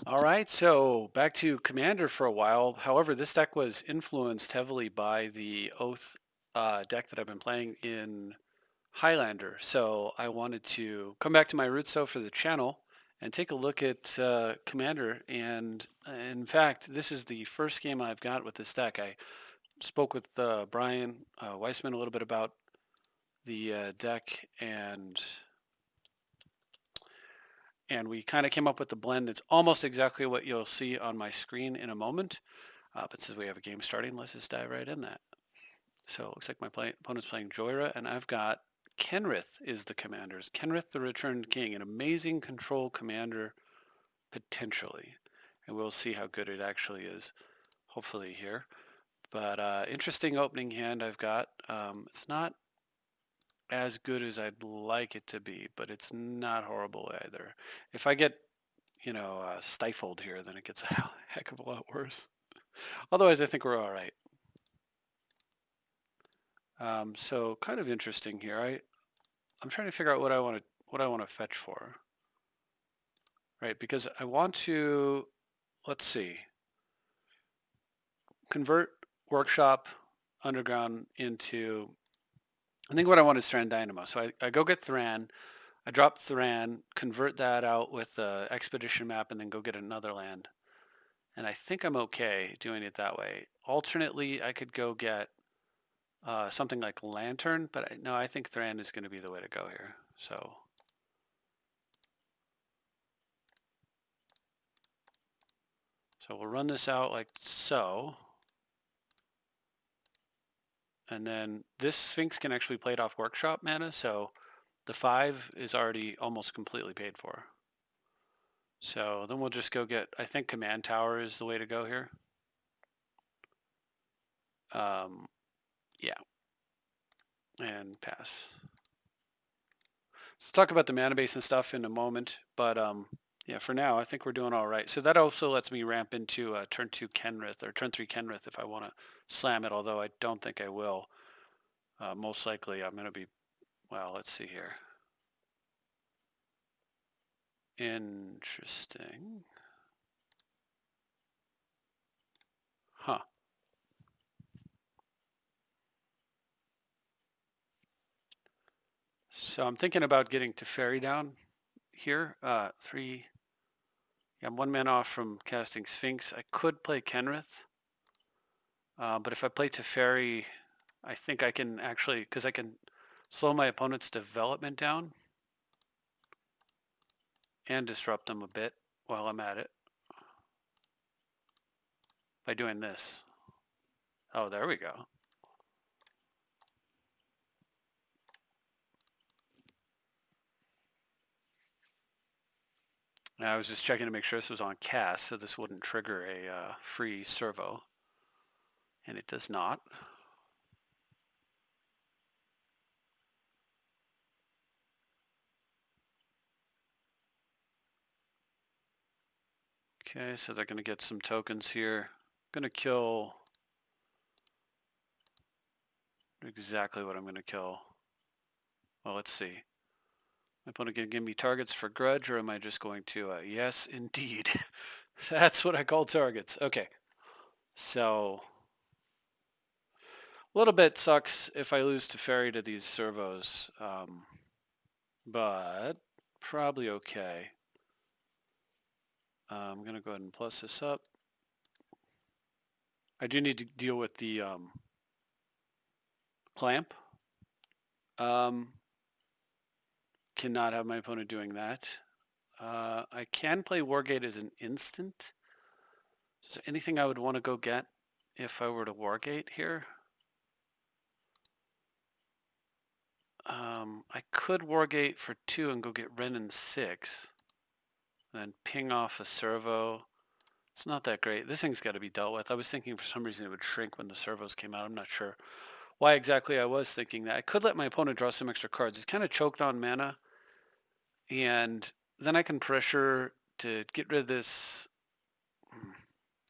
All right, so back to Commander for a while. However, this deck was influenced heavily by the Oath deck that I've been playing in Highlander. So I wanted to come back to my roots though for the channel and take a look at Commander. And in fact, this is the first game I've got with this deck. I spoke with Brian Weissman a little bit about the deck and we kind of came up with a blend that's almost exactly what you'll see on my screen in a moment. But since we have a game starting, let's just dive right in that. So it looks like my opponent's playing Joyra, and I've got Kenrith is the commander. Kenrith the Returned King, an amazing control commander potentially. And we'll see how good it actually is, hopefully here. But interesting opening hand I've got. It's not as good as I'd like it to be, but it's not horrible either. If I get, stifled here, then it gets a heck of a lot worse. Otherwise, I think we're all right. So kind of interesting here. I'm trying to figure out what I want to fetch for, right? Because I want to, let's see, convert Workshop Underground into, I think what I want is Thran Dynamo. So I go get Thran, I drop Thran, convert that out with the Expedition map, and then go get another land. And I think I'm okay doing it that way. Alternately, I could go get something like Lantern, but no, I think Thran is going to be the way to go here. So we'll run this out like so. And then this Sphinx can actually play it off Workshop mana, so the 5 is already almost completely paid for. So then we'll just go get, I think Command Tower is the way to go here. Yeah. And pass. Let's talk about the mana base and stuff in a moment, but yeah, for now, I think we're doing all right. So that also lets me ramp into turn 2 Kenrith, or turn 3 Kenrith if I want to slam it, although I don't think I will. Most likely I'm going to be, well, let's see here. Interesting. Huh. So I'm thinking about getting to Fairy down here. 3, yeah, I'm 1 mana off from casting Sphinx. I could play Kenrith, but if I play Teferi, I think I can actually, because I can slow my opponent's development down and disrupt them a bit while I'm at it by doing this. Oh, there we go. And I was just checking to make sure this was on cast, so this wouldn't trigger a free servo, and it does not. Okay, so they're going to get some tokens here. I'm going to kill exactly what I'm going to kill. Well, let's see. My opponent going to give me targets for grudge, or am I just going to, yes, indeed. That's what I call targets. Okay, so a little bit sucks if I lose to Fairy to these servos, but probably okay. I'm going to go ahead and plus this up. I do need to deal with the clamp. Cannot have my opponent doing that. I can play Wargate as an instant. Is there anything I would want to go get if I were to Wargate here? I could Wargate for 2 and go get Ren and 6. And then ping off a servo. It's not that great. This thing's got to be dealt with. I was thinking for some reason it would shrink when the servos came out. I'm not sure why exactly I was thinking that. I could let my opponent draw some extra cards. It's kind of choked on mana. And then I can pressure to get rid of this.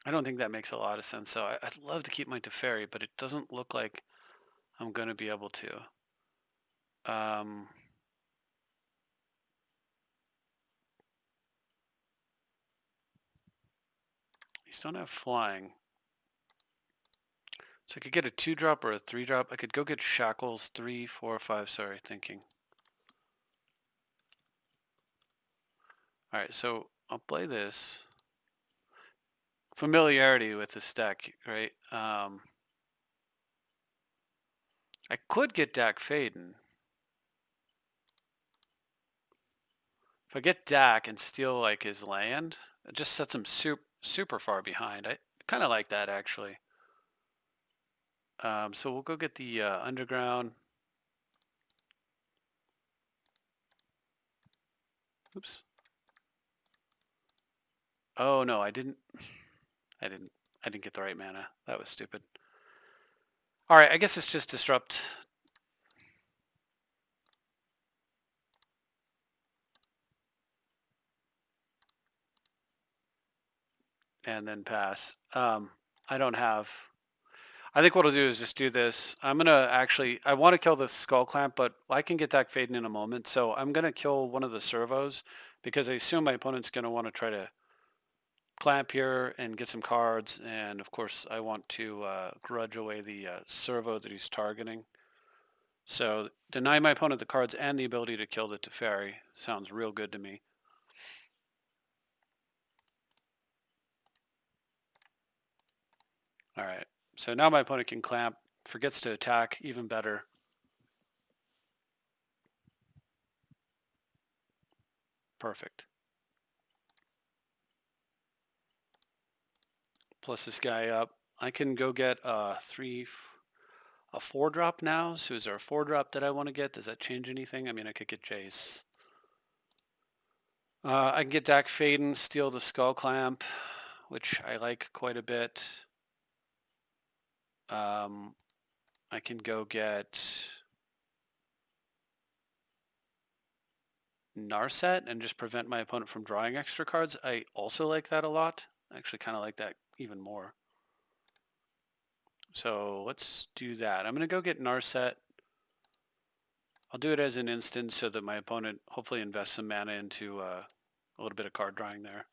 I don't think that makes a lot of sense. So I'd love to keep my Teferi, but it doesn't look like I'm going to be able to. These don't have flying. So I could get a 2-drop or a 3-drop. I could go get shackles, 3, 4, 5, sorry, thinking. All right, so I'll play this. Familiarity with the stack, right? I could get Dak Faden. If I get Dak and steal like his land, it just sets him super far behind. I kind of like that actually. So we'll go get the underground. Oops. Oh no, I didn't get the right mana. That was stupid. All right, I guess it's just disrupt. And then pass. I don't have. I think what I'll do is just do this. I'm gonna actually. I want to kill the skull clamp, but I can get Dak Faden in a moment. So I'm gonna kill one of the servos because I assume my opponent's gonna want to try to clamp here and get some cards. And of course, I want to grudge away the servo that he's targeting. So deny my opponent the cards and the ability to kill the Teferi sounds real good to me. All right, so now my opponent can clamp, forgets to attack, even better. Perfect. Plus this guy up. I can go get a 4-drop now. So is there a 4-drop that I want to get? Does that change anything? I mean, I could get Jace. I can get Dak Faden, steal the Skull Clamp, which I like quite a bit. I can go get Narset and just prevent my opponent from drawing extra cards. I also like that a lot. I actually kind of like that even more. So let's do that. I'm going to go get Narset. I'll do it as an instant so that my opponent hopefully invests some mana into a little bit of card drawing there.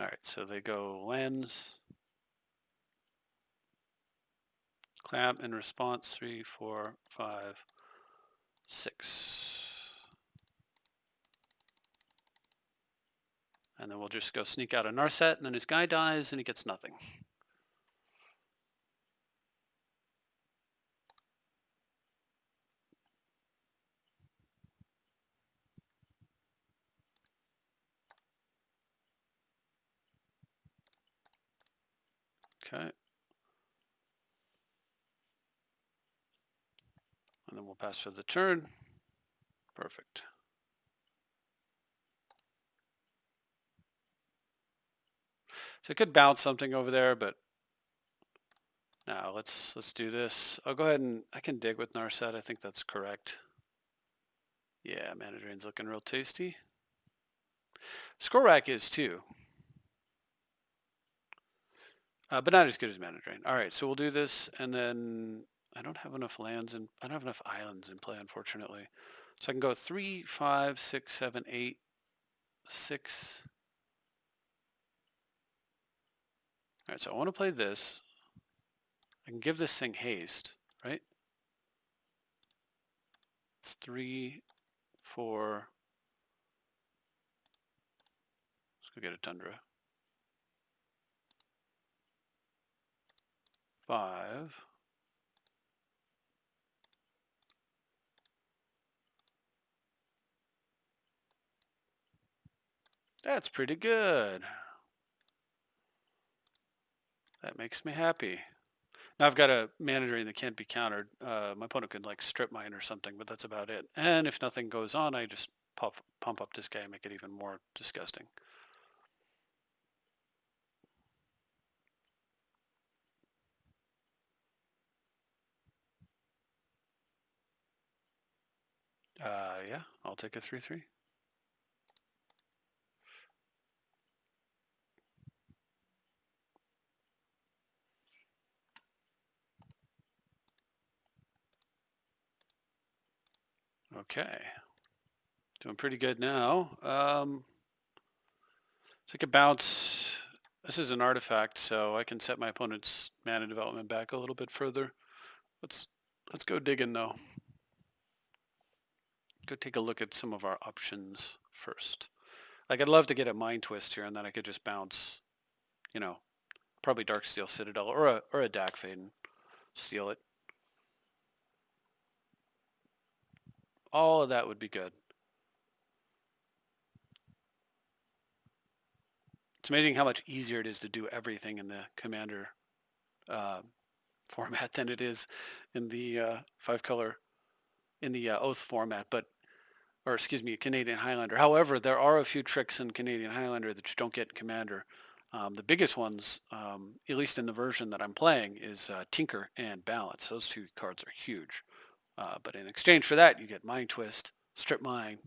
All right, so they go lens, clamp in response, 3, 4, 5, 6. And then we'll just go sneak out a Narset, and then his guy dies and he gets nothing. Okay. And then we'll pass for the turn. Perfect. So I could bounce something over there, but now let's do this. I'll go ahead and I can dig with Narset. I think that's correct. Yeah, Mana Drain's looking real tasty. Score Rack is too. But not as good as Mana Drain. All right, so we'll do this, and then I don't have enough lands and I don't have enough islands in play, unfortunately. So I can go 3, 5, 6, 7, 8, 6. All right, so I want to play this. I can give this thing haste, right? It's 3, 4. Let's go get a Tundra. 5. That's pretty good. That makes me happy. Now I've got a Mana Drain that can't be countered. My opponent could like strip mine or something, but that's about it. And if nothing goes on, I just pump up this guy and make it even more disgusting. Yeah, I'll take a 3/3. Okay. Doing pretty good now. So I could bounce. This is an artifact, so I can set my opponent's mana development back a little bit further. Let's go digging though. Go take a look at some of our options first. Like I'd love to get a Mind Twist here, and then I could just bounce, you know, probably Darksteel Citadel or a Dak Fade and steal it. All of that would be good. It's amazing how much easier it is to do everything in the Commander format than it is in the 5-color, in the Oath format, or excuse me, Canadian Highlander. However, there are a few tricks in Canadian Highlander that you don't get in Commander. The biggest ones, at least in the version that I'm playing, is Tinker and Balance. Those two cards are huge. But in exchange for that, you get Mind Twist, Strip Mine,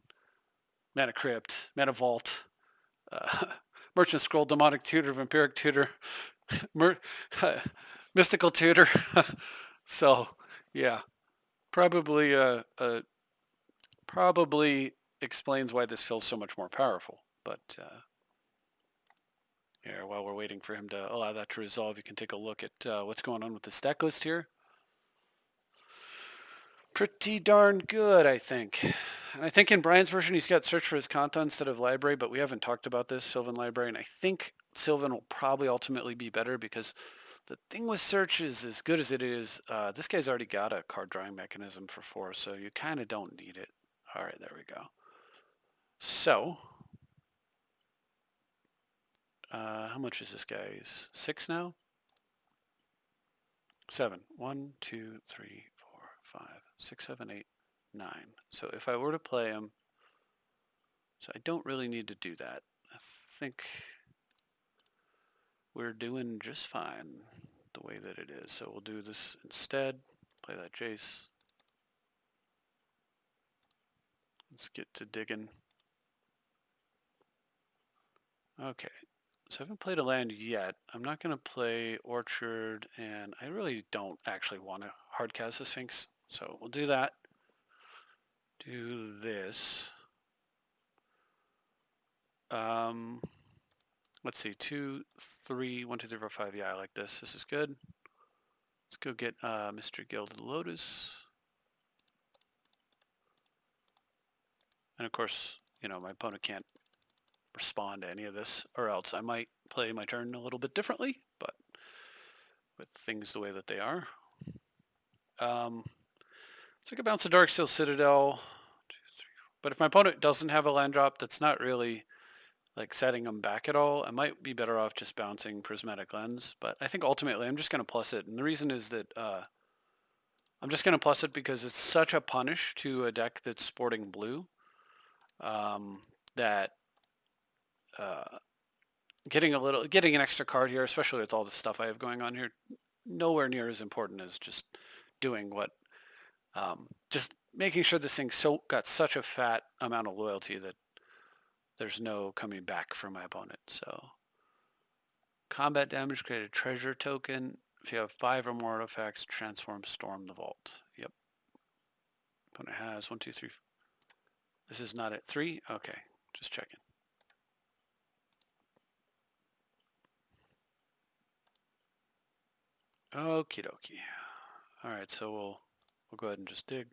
Mana Crypt, Mana Vault, Merchant Scroll, Demonic Tutor, Vampiric Tutor, Mystical Tutor. So, yeah, probably probably explains why this feels so much more powerful. But yeah, while we're waiting for him to allow that to resolve, you can take a look at what's going on with the stack list here. Pretty darn good, I think. And I think in Brian's version, he's got Search for his Kanta instead of Library, but we haven't talked about this, Sylvan Library, and I think Sylvan will probably ultimately be better because the thing with Search is, as good as it is, this guy's already got a card drawing mechanism for 4, so you kind of don't need it. All right, there we go. So, how much is this guy's? 6 now? 7. 1, 2, 3, 4, 5, 6, 7, 8, 9. So if I were to play him, so I don't really need to do that. I think we're doing just fine the way that it is. So we'll do this instead. Play that Jace. Let's get to digging. Okay, so I haven't played a land yet. I'm not going to play Orchard, and I really don't actually want to hardcast the Sphinx. So we'll do that. Do this. Let's see, 2, 3, 1, 2, 3, 4, 5. Yeah, I like this. This is good. Let's go get Mr. Gilded Lotus. And of course, you know, my opponent can't respond to any of this, or else I might play my turn a little bit differently, but with things the way that they are. So I could bounce a Darksteel Citadel, 2, 3, 4. But if my opponent doesn't have a land drop that's not really like setting them back at all, I might be better off just bouncing Prismatic Lens. But I think ultimately I'm just going to plus it. And the reason is that I'm just going to plus it because it's such a punish to a deck that's sporting blue that getting an extra card here, especially with all the stuff I have going on here, nowhere near as important as just doing what, just making sure this thing got such a fat amount of loyalty that there's no coming back from my opponent. So combat damage, create a treasure token. If you have 5 or more artifacts, transform Storm the Vault. Yep. Opponent has 1, 2, 3. This is not at 3? Okay, just checking. Okie dokie. All right, so we'll go ahead and just dig.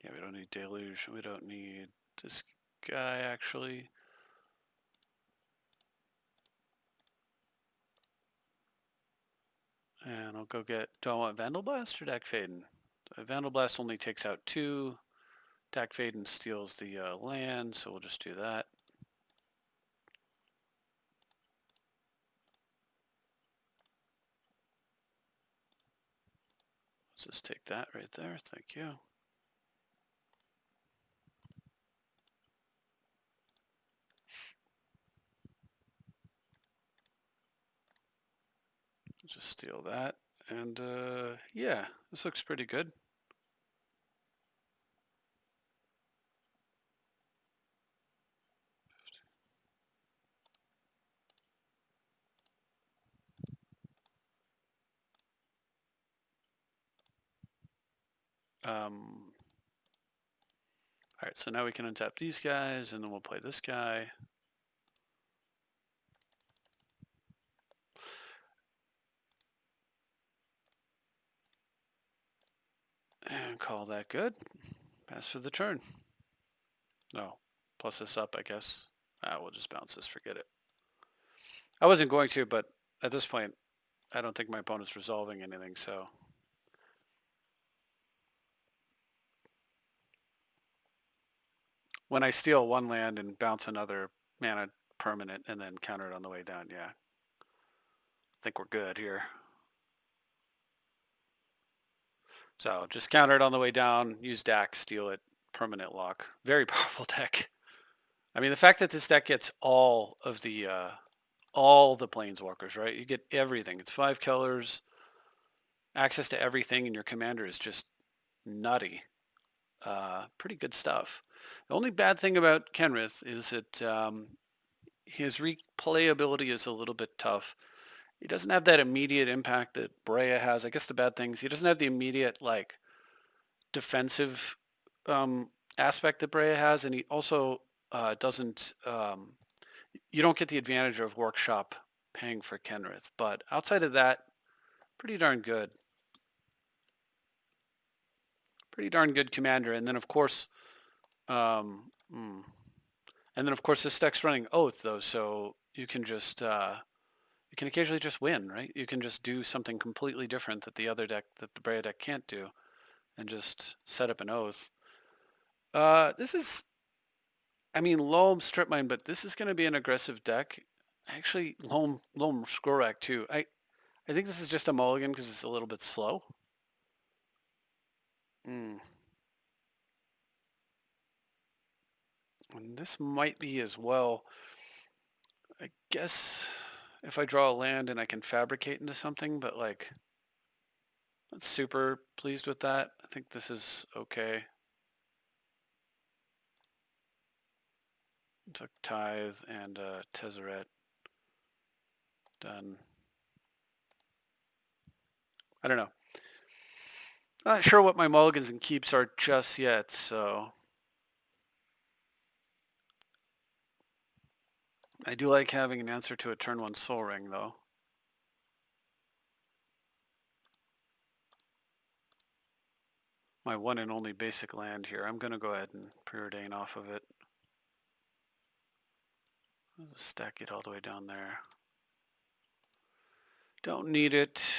Yeah, we don't need Deluge. We don't need this guy, actually. And I'll go get... Do I want Vandal Blast or Dak Faden? Vandal Blast only takes out 2. Dak Faden steals the land, so we'll just do that. Let's just take that right there. Thank you. Just steal that. And yeah, this looks pretty good. All right, so now we can untap these guys, and then we'll play this guy. And call that good. Pass for the turn. No, plus this up, I guess. We'll just bounce this, forget it. I wasn't going to, but at this point, I don't think my opponent's resolving anything, so. When I steal one land and bounce another mana permanent and then counter it on the way down, yeah. I think we're good here. So just counter it on the way down, use Dax, steal it, permanent lock. Very powerful deck. I mean, the fact that this deck gets all the planeswalkers, right? You get everything. It's 5 colors, access to everything, and your commander is just nutty. Pretty good stuff. The only bad thing about Kenrith is that his replayability is a little bit tough. He doesn't have that immediate impact that Brea has. I guess the bad things, he doesn't have the immediate like defensive aspect that Brea has, and he also doesn't. You don't get the advantage of Workshop paying for Kenrith, but outside of that, pretty darn good. Pretty darn good commander, and then of course, this deck's running Oath though, so you can just you can occasionally just win, right? You can just do something completely different that the Brea deck can't do, and just set up an Oath. This is, I mean, Loam Strip Mine, but this is going to be an aggressive deck. Actually, Loam Skorak too. I think this is just a mulligan because it's a little bit slow. And this might be as well. I guess if I draw a land and I can fabricate into something, but like, not super pleased with that. I think this is okay. Took Tithe and Tezzeret. Done. I don't know. Not sure what my mulligans and keeps are just yet, so. I do like having an answer to a turn 1 Soul Ring, though. My one and only basic land here. I'm going to go ahead and preordain off of it. Stack it all the way down there. Don't need it.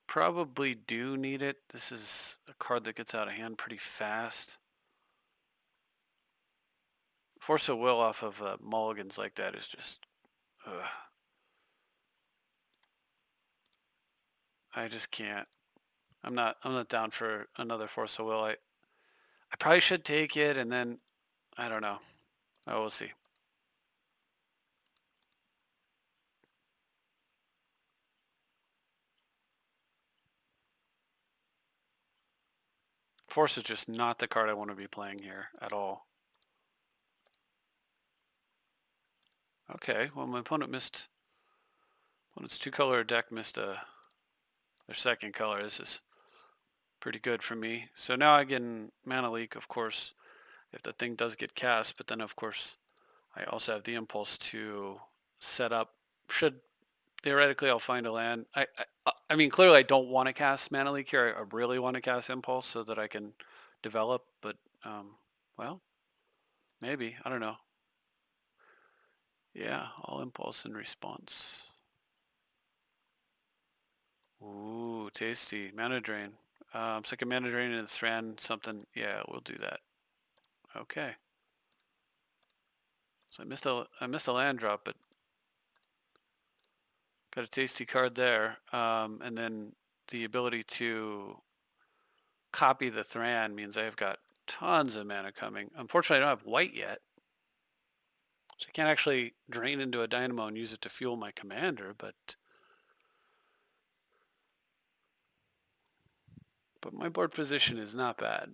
Probably do need it. This is a card that gets out of hand pretty fast. Force of Will off of mulligans like that is just... Ugh. I just can't. I'm not down for another Force of Will. I probably should take it, and then I don't know. Oh, we'll see. Force is just not the card I want to be playing here at all. Okay, well my opponent's 2-color deck missed their second color. This is pretty good for me. So now I get Mana Leak, of course, if the thing does get cast, but then of course I also have the impulse to set up, should theoretically I'll find a land. I mean, clearly I don't want to cast Mana Leak here. I really want to cast Impulse so that I can develop, but, well, maybe. I don't know. Yeah, all Impulse in response. Ooh, tasty. Mana Drain. It's like a Mana Drain and a Thran something. Yeah, we'll do that. Okay. So I missed a land drop, but got a tasty card there. And then the ability to copy the Thran means I've got tons of mana coming. Unfortunately, I don't have white yet. So I can't actually drain into a dynamo and use it to fuel my commander, but my board position is not bad.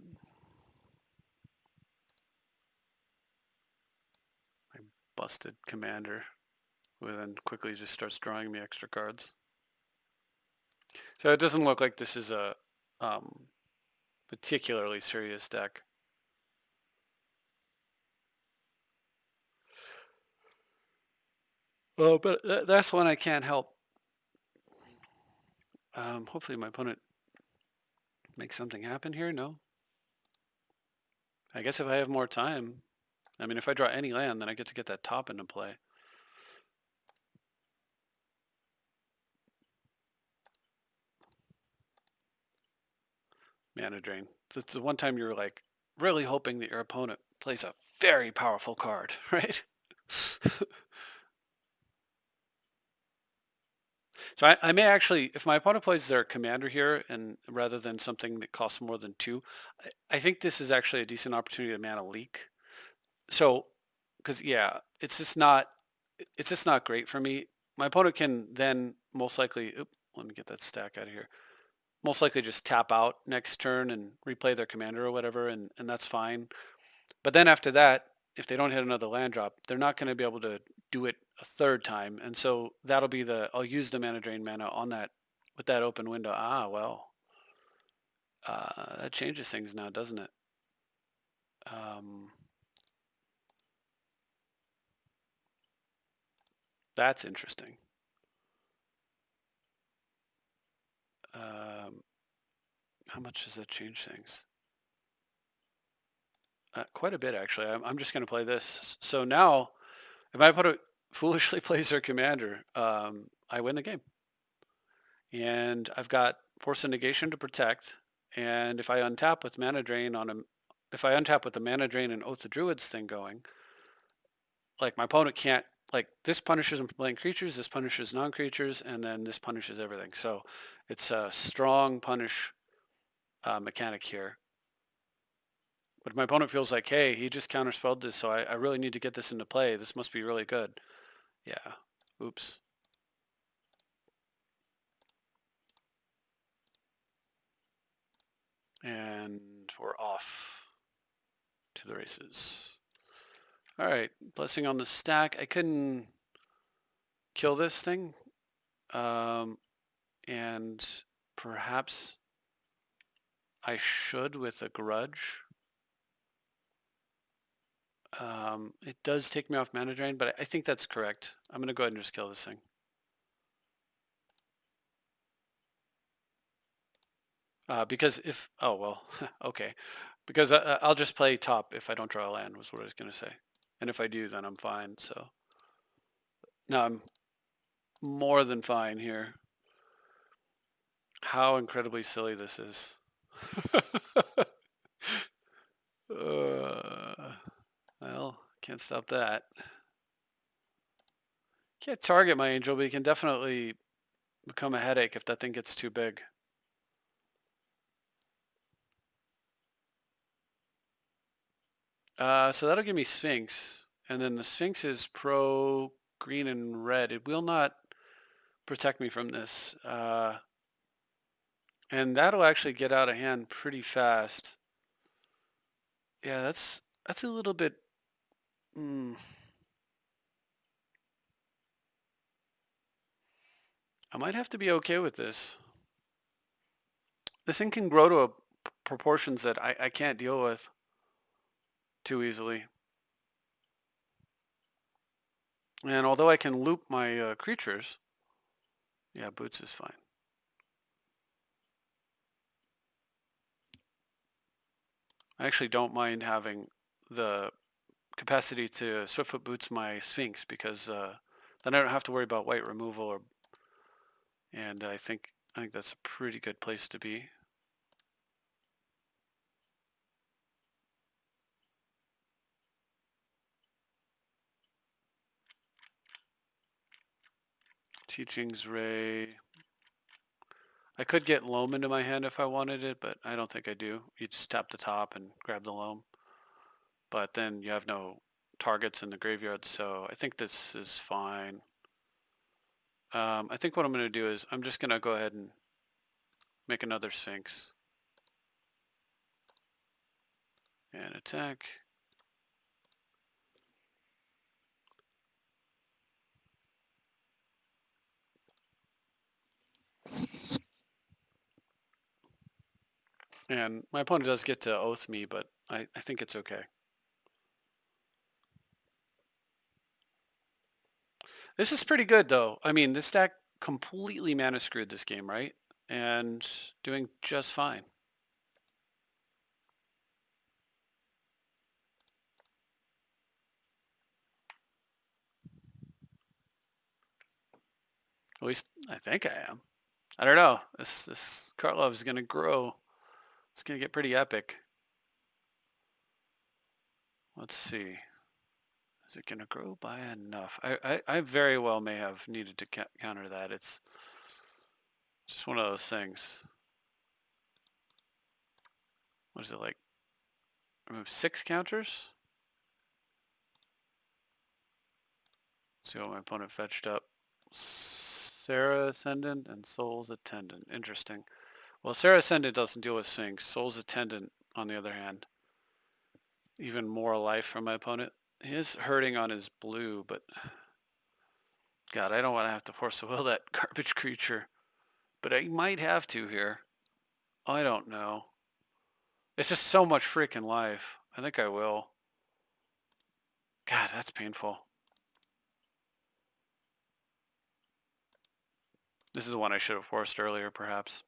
My busted commander, who then quickly just starts drawing me extra cards. So it doesn't look like this is a particularly serious deck. Oh, but that's one I can't help. Hopefully my opponent makes something happen here. No. I guess if I have more time, I mean, if I draw any land, then I get to get that top into play. Mana drain. So it's the one time you're like really hoping that your opponent plays a very powerful card, right? So I may actually, if my opponent plays their commander here, and rather than something that costs more than 2, I think this is actually a decent opportunity to mana leak. So, because yeah, it's just not great for me. My opponent can then most likely, let me get that stack out of here. Most likely just tap out next turn and replay their commander or whatever, and that's fine. But then after that, if they don't hit another land drop, they're not going to be able to do it a third time. And so that'll be I'll use the mana drain mana on that with that open window. Ah, well, that changes things now, doesn't it? That's interesting. How much does that change things? Quite a bit, actually. I'm just going to play this. So now, if my opponent foolishly plays their commander, I win the game. And I've got Force of Negation to protect. And if I untap with Mana Drain if I untap with the Mana Drain and Oath of Druids thing going, like my opponent can't, like this punishes playing creatures, this punishes non-creatures, and then this punishes everything. So it's a strong punish mechanic here. But my opponent feels like, hey, he just counterspelled this, so I really need to get this into play. This must be really good. Yeah. Oops. And we're off to the races. All right, blessing on the stack. I couldn't kill this thing. And perhaps I should with a grudge. It does take me off mana drain, but I think that's correct. I'm going to go ahead and just kill this thing. Because if, oh, well, okay. Because I'll just play top if I don't draw a land was what I was going to say. And if I do, then I'm fine. So no, I'm more than fine here. How incredibly silly this is. Well, can't stop that. Can't target my angel, but he can definitely become a headache if that thing gets too big. So that'll give me Sphinx. And then the Sphinx is pro green and red. It will not protect me from this. And that'll actually get out of hand pretty fast. Yeah, that's a little bit... I might have to be okay with this. This thing can grow to proportions that I can't deal with too easily. And although I can loop my creatures, yeah, boots is fine. I actually don't mind having the capacity to Swiftfoot Boots my Sphinx because then I don't have to worry about white removal, and I think that's a pretty good place to be. Teachings Ray. I could get Loam into my hand if I wanted it, but I don't think I do. You just tap the top and grab the Loam. But then you have no targets in the graveyard, so I think this is fine. I think what I'm going to do is I'm just going to go ahead and make another Sphinx. And attack. And my opponent does get to oath me, but I think it's okay. This is pretty good, though. I mean, this deck completely mana screwed this game, right? And doing just fine. At least I think I am. I don't know. This Karlov is going to grow. It's going to get pretty epic. Let's see. Is it going to grow by enough? I very well may have needed to counter that. It's just one of those things. What is it like? Remove 6 counters? Let's see what my opponent fetched up. Sarah Ascendant and Soul's Attendant. Interesting. Well, Sarah Ascendant doesn't deal with Sphinx. Soul's Attendant, on the other hand, even more life from my opponent. He is hurting on his blue, but God, I don't want to have to force will that garbage creature. But I might have to here. I don't know. It's just so much freaking life. I think I will. God, that's painful. This is the one I should have forced earlier, perhaps.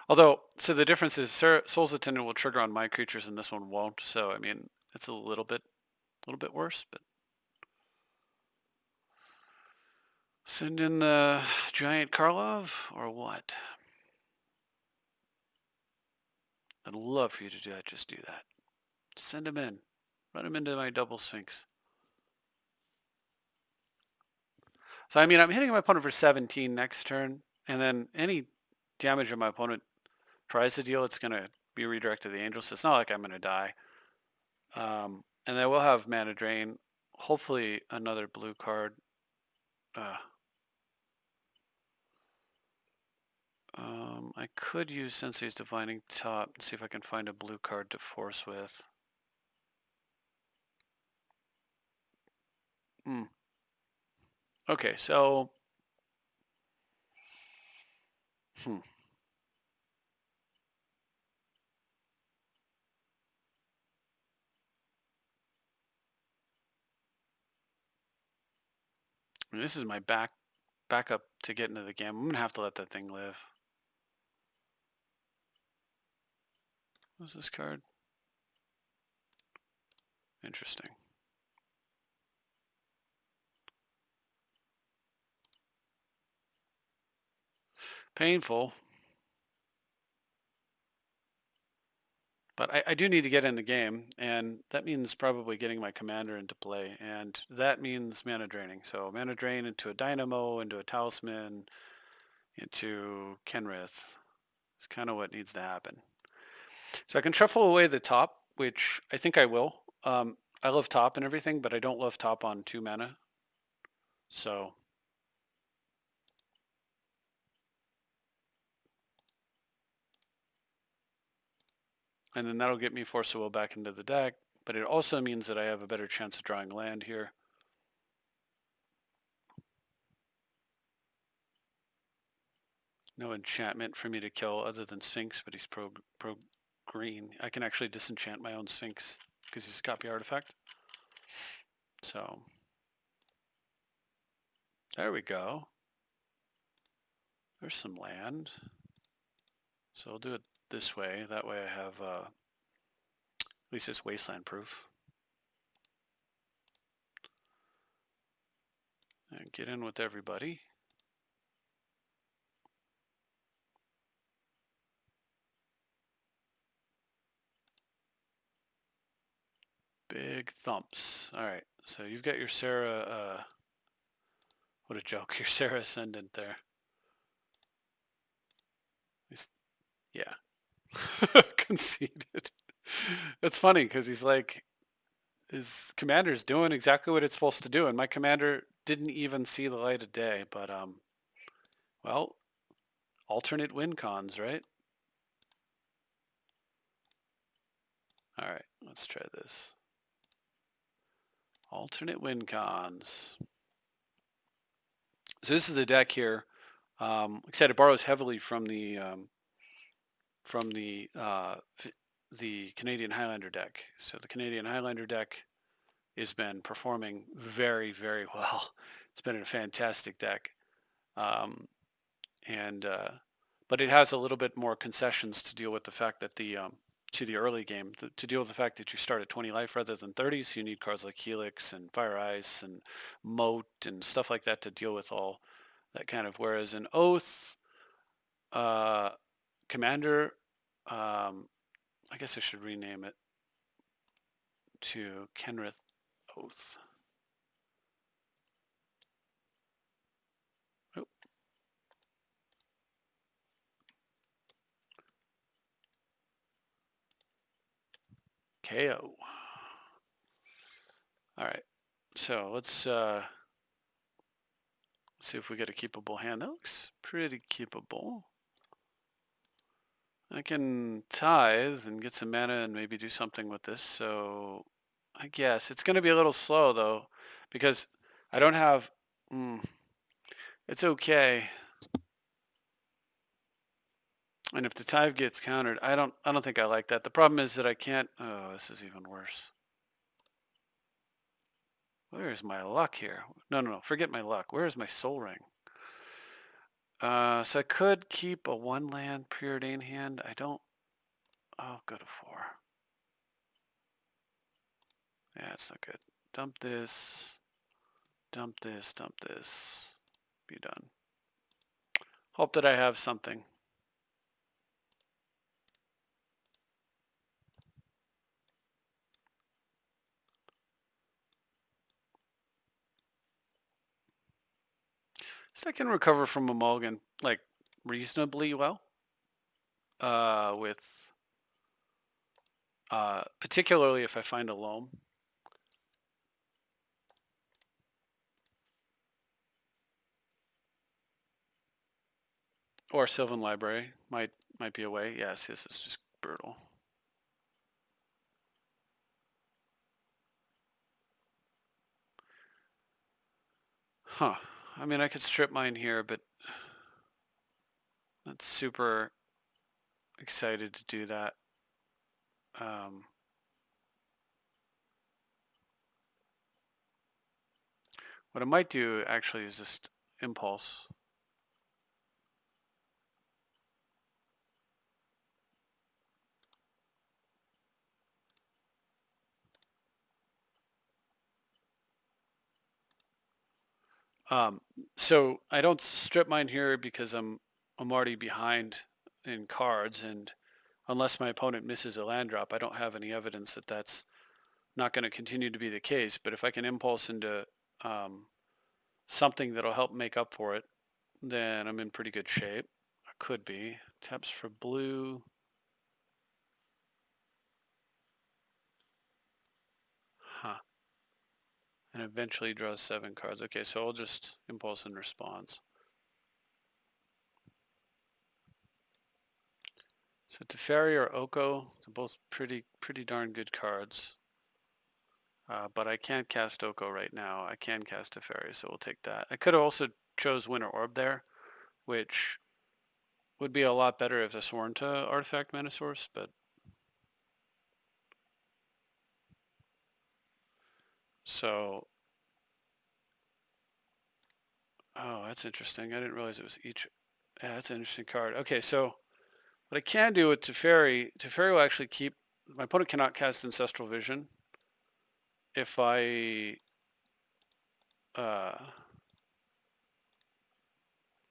Although, so the difference is Soul's Attendant will trigger on my creatures and this one won't. So, I mean, it's a little bit worse, but send in the giant Karlov or what? I'd love for you to do that. Just do that. Send him in. Run him into my double Sphinx. So, I mean, I'm hitting my opponent for 17 next turn, and then any damage that my opponent tries to deal, it's going to be redirected to the Angel, so it's not like I'm going to die. And I will have mana drain. Hopefully another blue card. I could use Sensei's Divining Top and see if I can find a blue card to force with. Okay, so... I mean, this is my backup to get into the game. I'm going to have to let that thing live. What's this card? Interesting. Painful. But I do need to get in the game, and that means probably getting my commander into play, and that means mana draining. So mana drain into a Dynamo, into a Talisman, into Kenrith. It's kind of what needs to happen. So I can shuffle away the top, which I think I will. I love top and everything, but I don't love top on 2 mana. So and then that'll get me Force of Will back into the deck, but it also means that I have a better chance of drawing land here. No enchantment for me to kill other than Sphinx, but he's pro green. I can actually disenchant my own Sphinx because he's a copy artifact. So there we go. There's some land. So I'll do it this way. That way I have at least it's wasteland proof. And get in with everybody. Big thumps. All right, so you've got your Sarah, what a joke, your Sarah Ascendant there. Yeah. Conceded. It's funny because he's like, his commander's doing exactly what it's supposed to do, and my commander didn't even see the light of day, but, well, alternate win cons, right? All right, let's try this. Alternate win cons. So this is the deck here. Like I said, it borrows heavily from the Canadian Highlander deck. So the Canadian Highlander deck has been performing very, very well. It's been a fantastic deck. Um, and but it has a little bit more concessions to deal with the fact that to the early game, to deal with the fact that you start at 20 life rather than 30, so you need cards like Helix and Fire Ice and Moat and stuff like that to deal with all that kind of. Whereas in Oath, uh, Commander, I guess I should rename it to Kenrith Oath. Oh, KO. All right, so let's see if we get a keepable hand. That looks pretty keepable. I can tithe and get some mana and maybe do something with this. So I guess it's going to be a little slow though, because I don't have. It's okay. And if the tithe gets countered, I don't think I like that. The problem is that I can't. Oh, this is even worse. Where's my luck here? No. Forget my luck. Where is my soul ring? So I could keep a 1-land preordained hand. I don't. Oh, go to 4. Yeah, it's not good. Dump this. Dump this. Dump this. Be done. Hope that I have something. So I can recover from a mulligan like reasonably well. With particularly if I find a loam. Or Sylvan Library might be a way. Yes, this is just brutal. Huh. I mean, I could strip mine here, but not super excited to do that. What I might do actually is just impulse. So I don't strip mine here because I'm already behind in cards, and unless my opponent misses a land drop, I don't have any evidence that that's not going to continue to be the case. But if I can impulse into something that'll help make up for it, then I'm in pretty good shape. I could be. Taps for blue. Huh. And eventually draws 7 cards. Okay, so I'll just impulse in response. So Teferi or Oko, they're both pretty darn good cards. But I can't cast Oko right now. I can cast Teferi, so we'll take that. I could have also chose Winter Orb there, which would be a lot better if this weren't a artifact mana source, but so oh, that's interesting. I didn't realize it was each. Yeah, that's an interesting card. Okay, so what I can do with Teferi will actually keep my opponent cannot cast Ancestral Vision if I uh,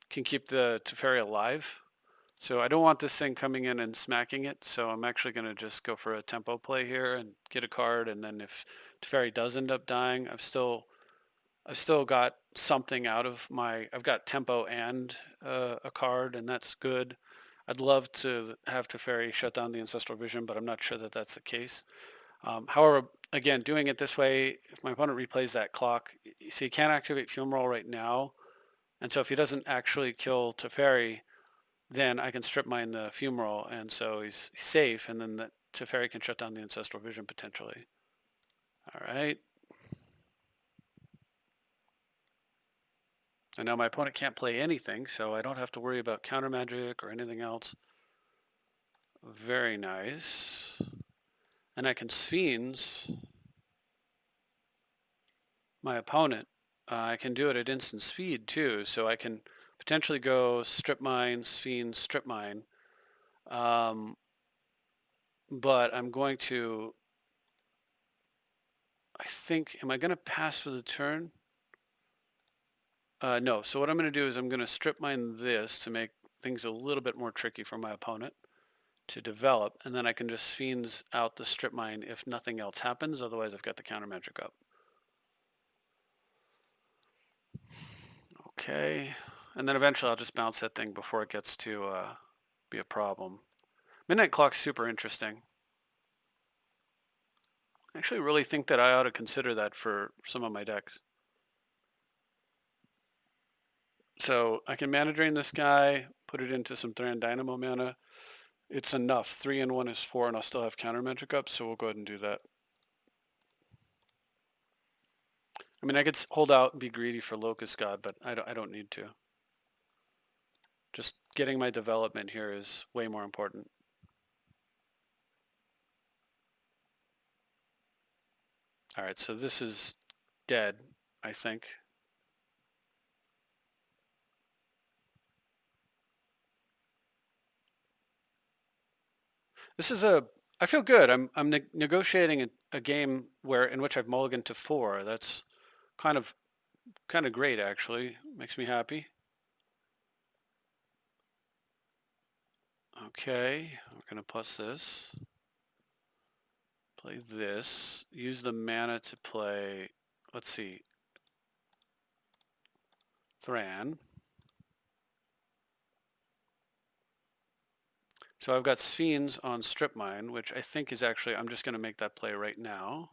can keep the Teferi alive. So I don't want this thing coming in and smacking it. So I'm actually going to just go for a tempo play here and get a card. And then if Teferi does end up dying, I've still got something out of my. I've got tempo and a card, and that's good. I'd love to have Teferi shut down the Ancestral Vision, but I'm not sure that that's the case. However, again, doing it this way, if my opponent replays that clock, so he can't activate Fumarole right now. And so if he doesn't actually kill Teferi, then I can strip mine the Fumarole, and so he's safe, and then the Teferi can shut down the Ancestral Vision potentially. All right. And now my opponent can't play anything, so I don't have to worry about counter magic or anything else. Very nice. And I can Sphinx my opponent. I can do it at instant speed too, so I can potentially go strip mine, Sphinx, strip mine. But I'm going to, I think, am I going to pass for the turn? No. So what I'm going to do is I'm going to strip mine this to make things a little bit more tricky for my opponent to develop, and then I can just Sphinx out the strip mine if nothing else happens. Otherwise, I've got the counter magic up. Okay. And then eventually I'll just bounce that thing before it gets to be a problem. Midnight Clock's super interesting. I actually really think that I ought to consider that for some of my decks. So I can mana drain this guy, put it into some 3 Dynamo mana. It's enough. 3 and 1 is 4, and I'll still have counter magic up, so we'll go ahead and do that. I mean, I could hold out and be greedy for Locust God, but I don't need to. Just getting my development here is way more important. All right, so this is dead, I think. This is I feel good. I'm negotiating a game in which I've mulliganed to 4. That's kind of great, actually. Makes me happy. Okay, we're gonna plus this. Play this. Use the mana to play, let's see, Thran. So I've got Sphinx on Strip Mine, which I think is actually, I'm just going to make that play right now.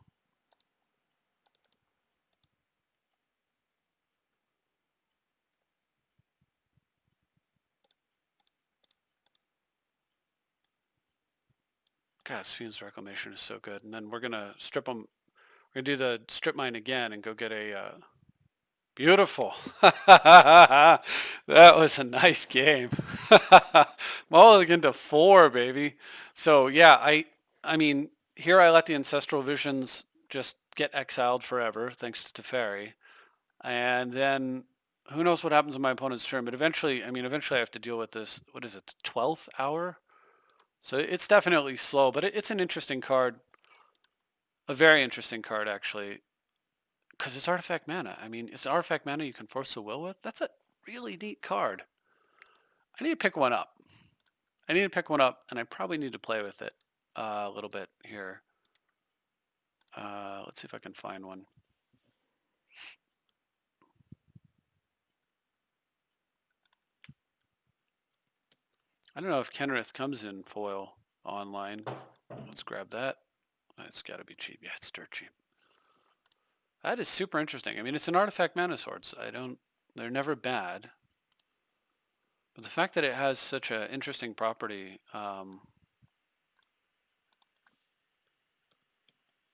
God, Sphinx Reclamation is so good. And then we're going to strip them. We're going to do the Strip Mine again and go get a... Beautiful. That was a nice game. Mulligan to 4, baby. So yeah, I mean, here I let the Ancestral Visions just get exiled forever, thanks to Teferi. And then who knows what happens in my opponent's turn, but eventually, I have to deal with this, what is it, the 12th hour? So it's definitely slow, but it's an interesting card. A very interesting card, actually, because it's artifact mana. I mean, it's an artifact mana you can force a will with. That's a really neat card. I need to pick one up. And I probably need to play with it a little bit here. Let's see if I can find one. I don't know if Kenrith comes in foil online. Let's grab that. It's got to be cheap. Yeah, it's dirt cheap. That is super interesting. I mean, it's an artifact mana swords. They're never bad. But the fact that it has such an interesting property,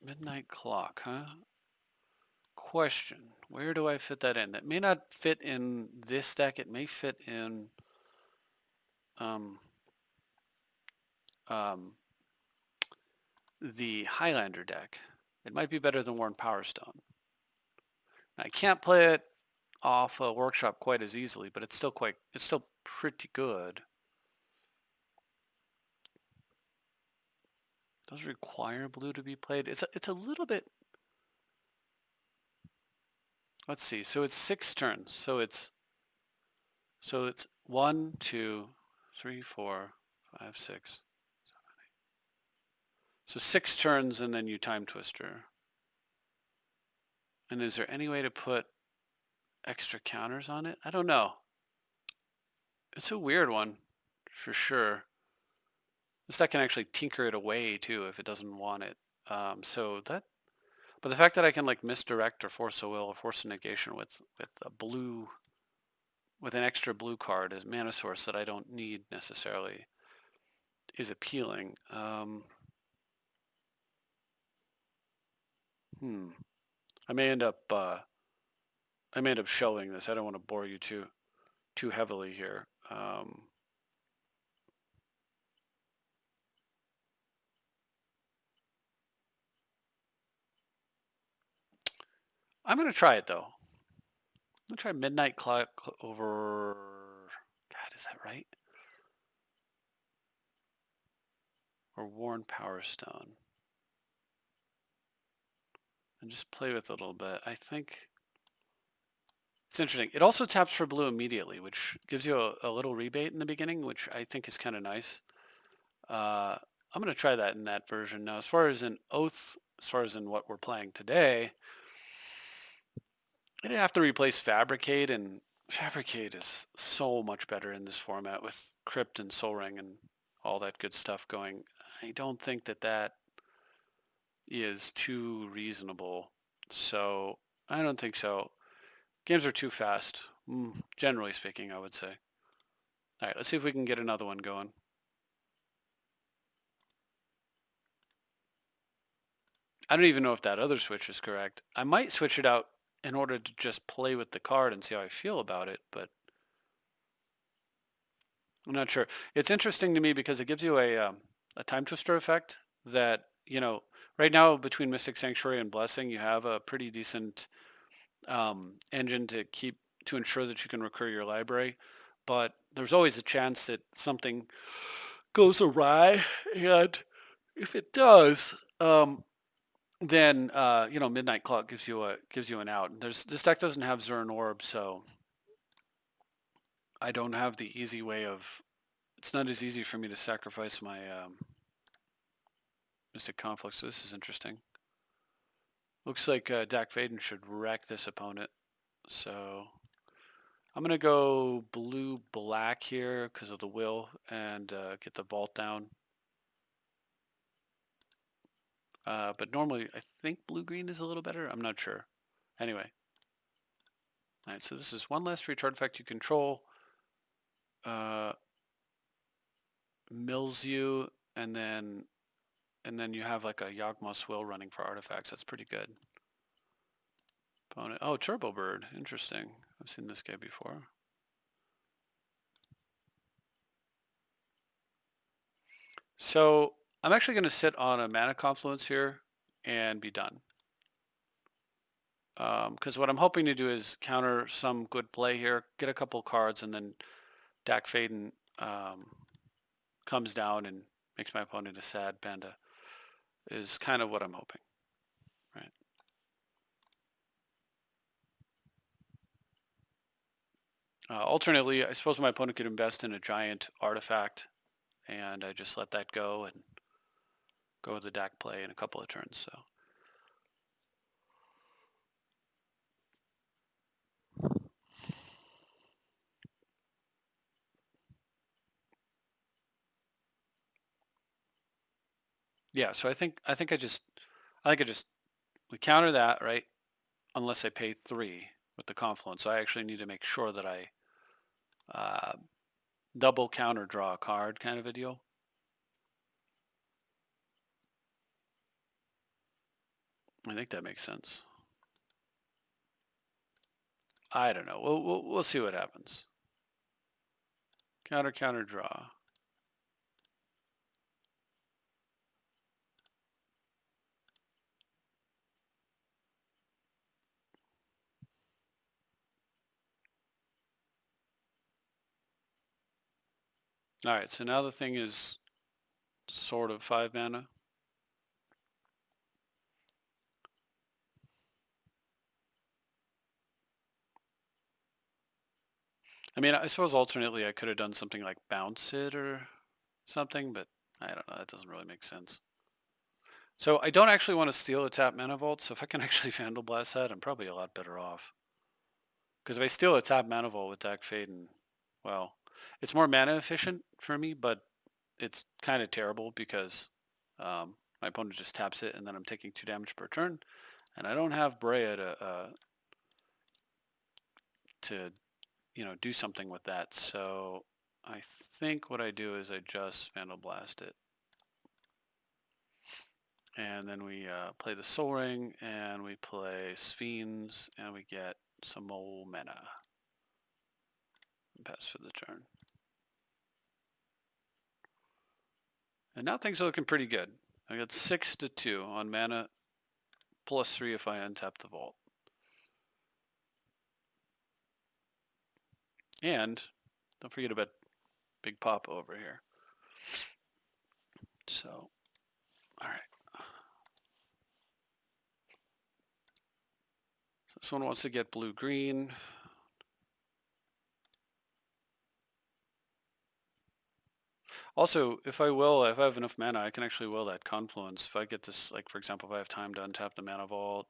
Midnight Clock, huh? Question, where do I fit that in? That may not fit in this deck. It may fit in the Highlander deck. It might be better than Worn Powerstone. I can't play it off a workshop quite as easily, but it's still pretty good. Does require blue to be played. It's a little bit. Let's see. So it's 6 turns. So it's 1, 2, 3, 4, 5, 6, 7, 8. So 6 turns, and then you time twister. And is there any way to put extra counters on it? I don't know. It's a weird one, for sure. This deck can actually tinker it away too if it doesn't want it. But the fact that I can like misdirect or force a will or force a negation with a blue, with an extra blue card as mana source that I don't need necessarily is appealing. I may end up I may end up showing this. I don't want to bore you too heavily here. I'm going to try it though. I'm going to try Midnight Clock over... God, is that right? Or Worn Power Stone. And just play with it a little bit. I think it's interesting. It also taps for blue immediately, which gives you a little rebate in the beginning, which I think is kind of nice. I'm going to try that in that version. Now, as far as in Oath, as far as in what we're playing today, I didn't have to replace Fabricate, and Fabricate is so much better in this format with Crypt and Soul Ring and all that good stuff going. I don't think that is too reasonable. So I don't think so. Games are too fast, generally speaking, I would say. All right, let's see if we can get another one going. I don't even know if that other switch is correct. I might switch it out in order to just play with the card and see how I feel about it, but I'm not sure. It's interesting to me because it gives you a time twister effect that, right now between Mystic Sanctuary and Blessing, you have a pretty decent engine to ensure that you can recur your library, but there's always a chance that something goes awry, and if it does, then Midnight Clock gives you an out. This deck doesn't have Zern Orb, so I don't have the easy way of. It's not as easy for me to sacrifice my Mystic Conflict. So this is interesting. Looks like Dak Vaden should wreck this opponent. So I'm gonna go blue-black here because of the will and get the vault down. But normally I think blue-green is a little better. I'm not sure. Anyway. All right, so this is one less reach artifact you control. Mills you, and then you have like a Yawgmoth's Will running for artifacts. That's pretty good. Opponent. Oh, Turbo Bird. Interesting. I've seen this guy before. So I'm actually going to sit on a Mana Confluence here and be done. Because what I'm hoping to do is counter some good play here, get a couple cards, and then Dak Faden comes down and makes my opponent a sad panda. Is kind of what I'm hoping, right? Alternately, I suppose my opponent could invest in a giant artifact, and I just let that go and go with the Dak play in a couple of turns. So. Yeah, so I think we counter that, right? Unless I pay 3 with the confluence. So I actually need to make sure that I double counter draw a card, kind of a deal. I think that makes sense. I don't know. We'll see what happens. Counter draw. All right, so now the thing is sort of 5 mana. I mean, I suppose alternately I could have done something like bounce it or something, but I don't know. That doesn't really make sense. So I don't actually want to steal a tap mana vault, so if I can actually Vandal Blast that, I'm probably a lot better off. Because if I steal a tap mana vault with Dak Faden, well, it's more mana efficient for me, but it's kind of terrible because my opponent just taps it and then I'm taking 2 damage per turn, and I don't have Brea to do something with that. So I think what I do is I just Vandal Blast it. And then we play the Soul Ring, and we play Sphenes, and we get some more mana. Pass for the turn. And now things are looking pretty good. I got 6-2 on mana, +3 if I untap the vault. And don't forget about Big Papa over here. So, all right. So this one wants to get blue-green. Also, if I have enough mana, I can actually will that Confluence. If I get this, like for example, if I have time to untap the Mana Vault,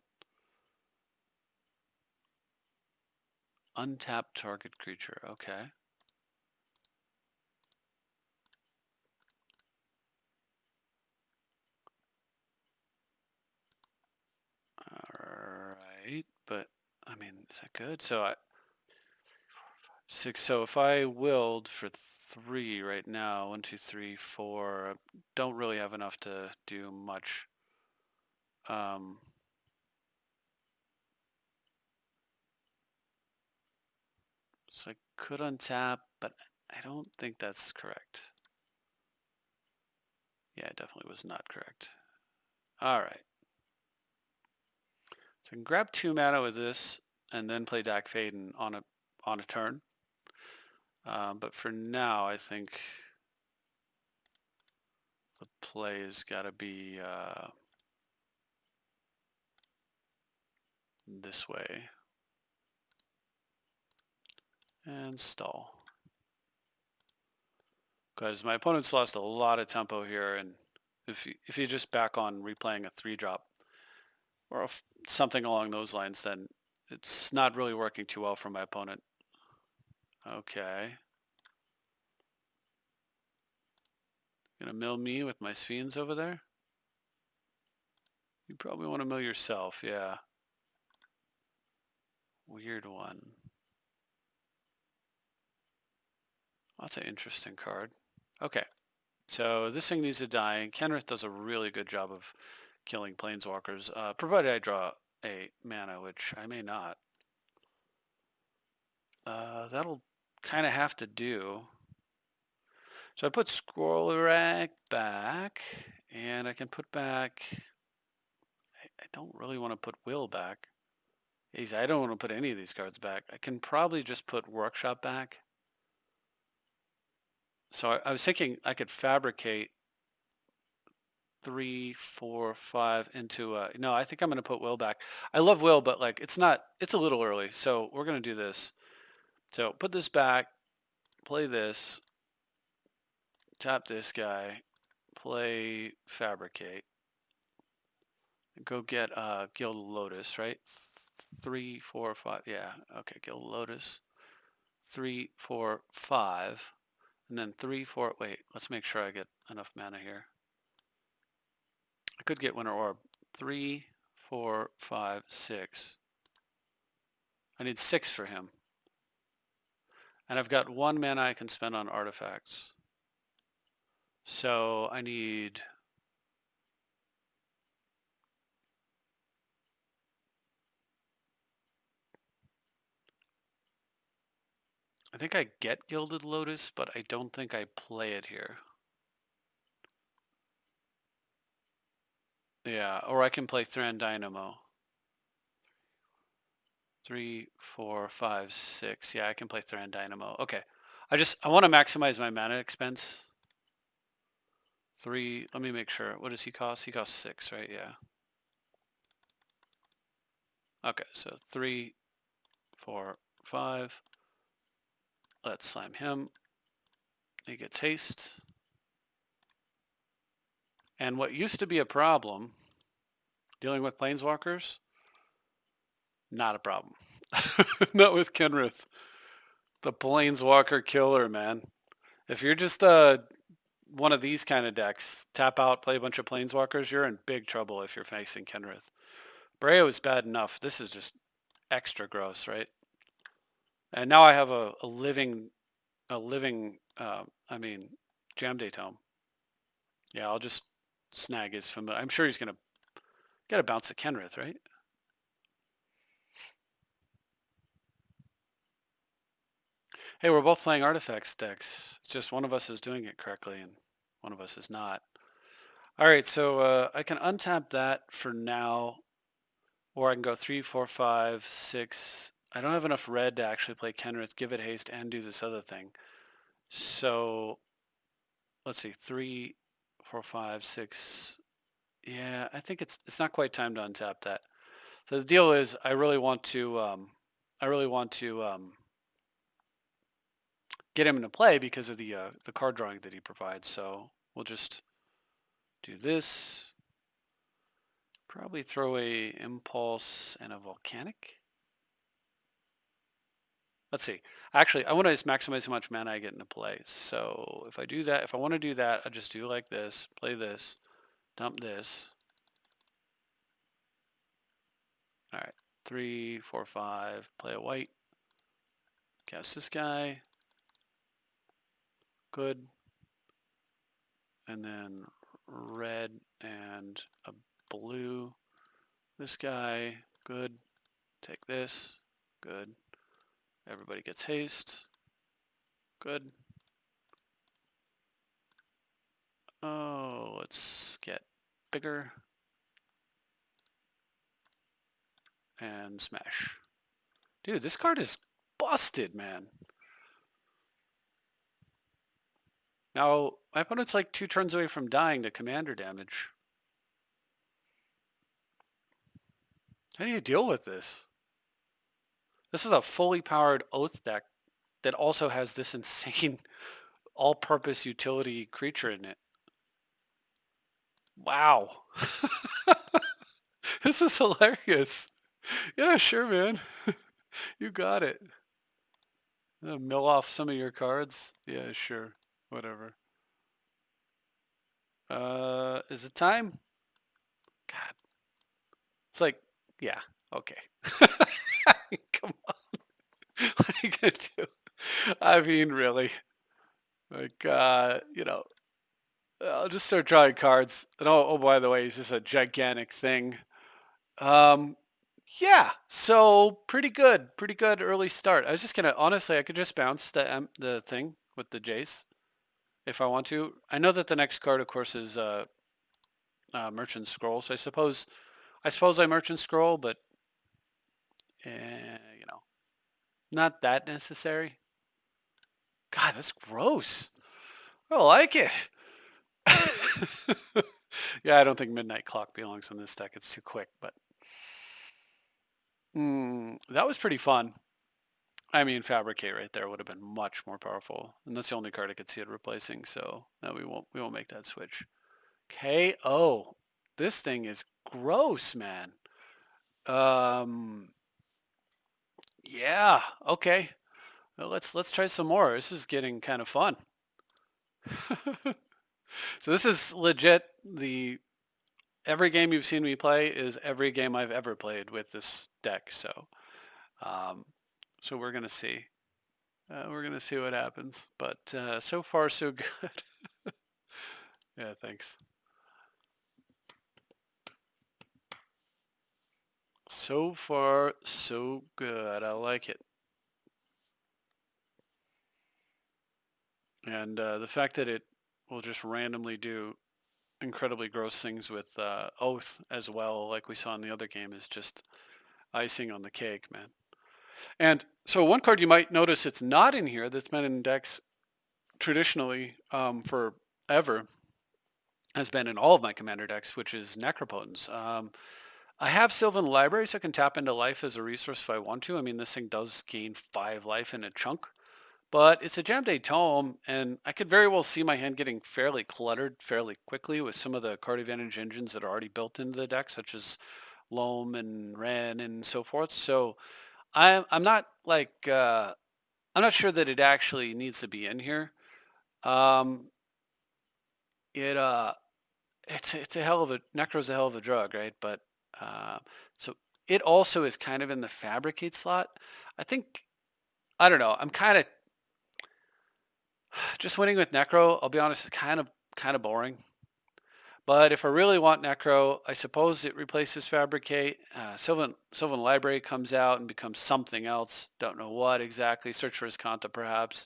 untap target creature, okay. Alright, but, I mean, is that good? So 6, so if I willed for 3 right now, 1, 2, 3, 4, I don't really have enough to do much. So I could untap, but I don't think that's correct. Yeah, it definitely was not correct. Alright. So I can grab 2 mana with this, and then play Dak Faden on a turn. But for now, I think the play has got to be this way. And stall. Because my opponent's lost a lot of tempo here, and if you just back on replaying a 3-drop or something along those lines, then it's not really working too well for my opponent. Okay. Gonna mill me with my Sphenes over there? You probably want to mill yourself, yeah. Weird one. That's an interesting card. Okay, so this thing needs to die. Kenrith does a really good job of killing planeswalkers, provided I draw a mana, which I may not. That'll kind of have to do. So I put Scroll back, and I can put back... I don't really want to put Will back. I don't want to put any of these cards back. I can probably just put Workshop back. So I was thinking I could fabricate 3, 4, 5 into no, I think I'm going to put Will back. I love Will, but like it's a little early. So we're going to do this. So put this back, play this, tap this guy, play Fabricate, go get Guild Lotus, right? 3, 4, 5. Yeah, okay, Guild Lotus. 3, 4, 5. And then 3, 4, wait, let's make sure I get enough mana here. I could get Winter Orb. 3, 4, 5, 6. I need 6 for him. And I've got 1 mana I can spend on artifacts. So I need... I think I get Gilded Lotus, but I don't think I play it here. Yeah, or I can play Thran Dynamo. 3, 4, 5, 6. Yeah, I can play Thran Dynamo. Okay. I want to maximize my mana expense. 3, let me make sure. What does he cost? He costs 6, right? Yeah. Okay, so 3, 4, 5. Let's slam him. He gets haste. And what used to be a problem, dealing with planeswalkers, not a problem. Not with Kenrith. The planeswalker killer, man. If you're just one of these kind of decks, tap out, play a bunch of planeswalkers, you're in big trouble if you're facing Kenrith. Breo is bad enough. This is just extra gross, right? And now I have a living, Jam Day Tome. Yeah, I'll just snag his familiar. I'm sure he's going to get a bounce at Kenrith, right? Hey, we're both playing artifacts decks. It's just one of us is doing it correctly and one of us is not. All right, so I can untap that for now, or I can go 3, 4, 5, 6. I don't have enough red to actually play Kenrith, give it haste, and do this other thing. So let's see, 3, 4, 5, 6. Yeah, I think it's not quite time to untap that. So the deal is, I really want to get him into play because of the card drawing that he provides. So we'll just do this. Probably throw a impulse and a volcanic. Let's see. Actually, I want to just maximize how much mana I get into play. So if I do that, if I want to do that, I'll just do like this, play this, dump this. All right, 3, 4, 5, play a white, cast this guy, good, and then red and a blue, this guy, good, take this, good, everybody gets haste, good. Oh, let's get bigger and smash. Dude, this card is busted, man. Now, my opponent's like 2 turns away from dying to commander damage. How do you deal with this? This is a fully powered Oath deck that also has this insane all-purpose utility creature in it. Wow. This is hilarious. Yeah, sure, man. You got it. Mill off some of your cards? Yeah, sure. Whatever. Is it time? God. It's like, yeah, okay. Come on. What are you gonna do? I mean, really. Like, I'll just start drawing cards. And oh, by the way, it's just a gigantic thing. Um, yeah, so pretty good early start. I was just gonna, honestly, I could just bounce the thing with the Jace if I want to. I know that the next card, of course, is Merchant Scroll. So I suppose I Merchant Scroll, but you know, not that necessary. God, that's gross. I don't like it. Yeah, I don't think Midnight Clock belongs on this deck. It's too quick, but that was pretty fun. I mean, Fabricate right there would have been much more powerful, and that's the only card I could see it replacing. So no, we won't make that switch. KO. This thing is gross, man. Um, yeah. Okay. Well, let's try some more. This is getting kind of fun. So this is legit. The every game you've seen me play is every game I've ever played with this deck. So, um, so we're gonna see. We're gonna see what happens. But so far so good. Yeah, thanks. So far so good. I like it. And the fact that it will just randomly do incredibly gross things with Oath as well, like we saw in the other game, is just icing on the cake, man. And so one card you might notice it's not in here that's been in decks traditionally forever has been in all of my commander decks, which is Necropotence. I have Sylvan Library, so I can tap into life as a resource if I want to. I mean, this thing does gain 5 life in a chunk, but it's a Jam Day Tome, and I could very well see my hand getting fairly cluttered fairly quickly with some of the card advantage engines that are already built into the deck, such as Loam and Ren and so forth. So I'm not like I'm not sure that it actually needs to be in here. Um, it it's a hell of a Necro's a hell of a drug, right? But uh, so it also is kind of in the Fabricate slot. I think I don't know. I'm kind of just winning with Necro. I'll be honest, it's kind of boring. But if I really want Necro, I suppose it replaces Fabricate. Sylvan Library comes out and becomes something else. Don't know what exactly. Search for Escanta perhaps.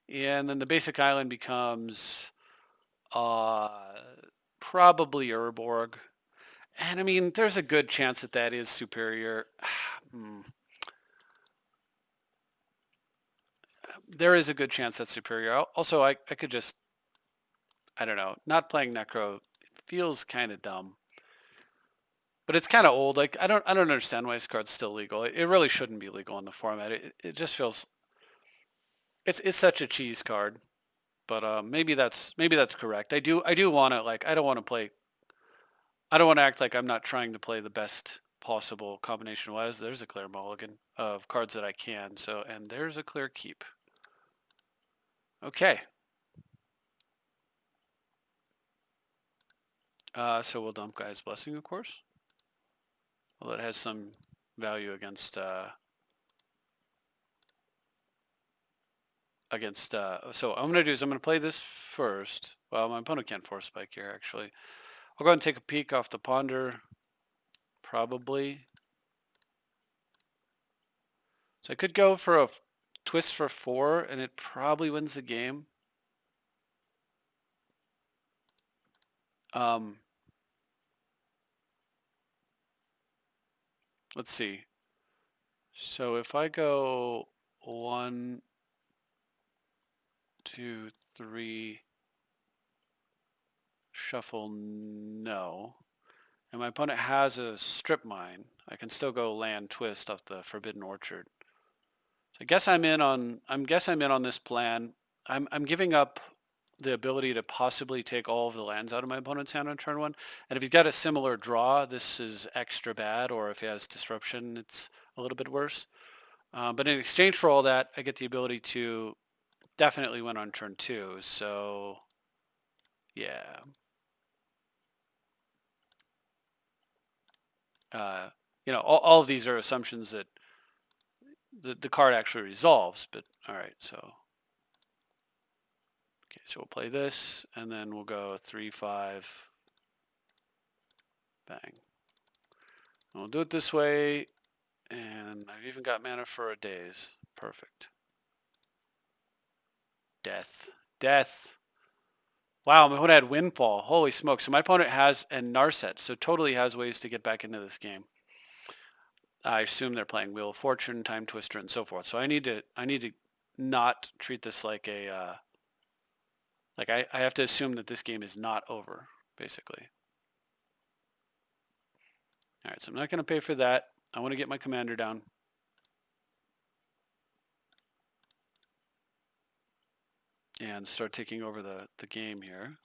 And then the basic island becomes uh, probably Urborg. And I mean, there's a good chance that that is superior. There is a good chance that's superior. Also, I could just, I don't know, not playing Necro feels kind of dumb. But it's kind of old. Like I don't understand why this card's still legal. It really shouldn't be legal in the format. It just feels it's such a cheese card. But maybe that's correct. I do want to like I don't want to act like I'm not trying to play the best possible combination wise. There's a clear mulligan of cards that I can. So and there's a clear keep. Okay. So we'll dump Guy's Blessing, of course. Well, it has some value against so I'm going to do is I'm going to play this first. Well, my opponent can't force spike here, actually. I'll go ahead and take a peek off the ponder, probably. So I could go for a twist for 4, and it probably wins the game. Let's see. So if I go 1, 2, 3, shuffle no, and my opponent has a strip mine, I can still go land twist off the Forbidden Orchard. So I guess I'm in on this plan. I'm giving up the ability to possibly take all of the lands out of my opponent's hand on turn 1. And if he's got a similar draw, this is extra bad. Or if he has disruption, it's a little bit worse. But in exchange for all that, I get the ability to definitely win on turn 2. So yeah. You know, all of these are assumptions that the card actually resolves. But all right, so okay, so we'll play this, and then we'll go 3, 5, bang. And we'll do it this way, and I've even got mana for a daze. Perfect. Death. Death. Wow, my opponent had Windfall. Holy smoke. So my opponent has a Narset, so totally has ways to get back into this game. I assume they're playing Wheel of Fortune, Time Twister, and so forth. So I need to not treat this like a like I have to assume that this game is not over, basically. All right, so I'm not going to pay for that. I want to get my commander down. And start taking over the game here.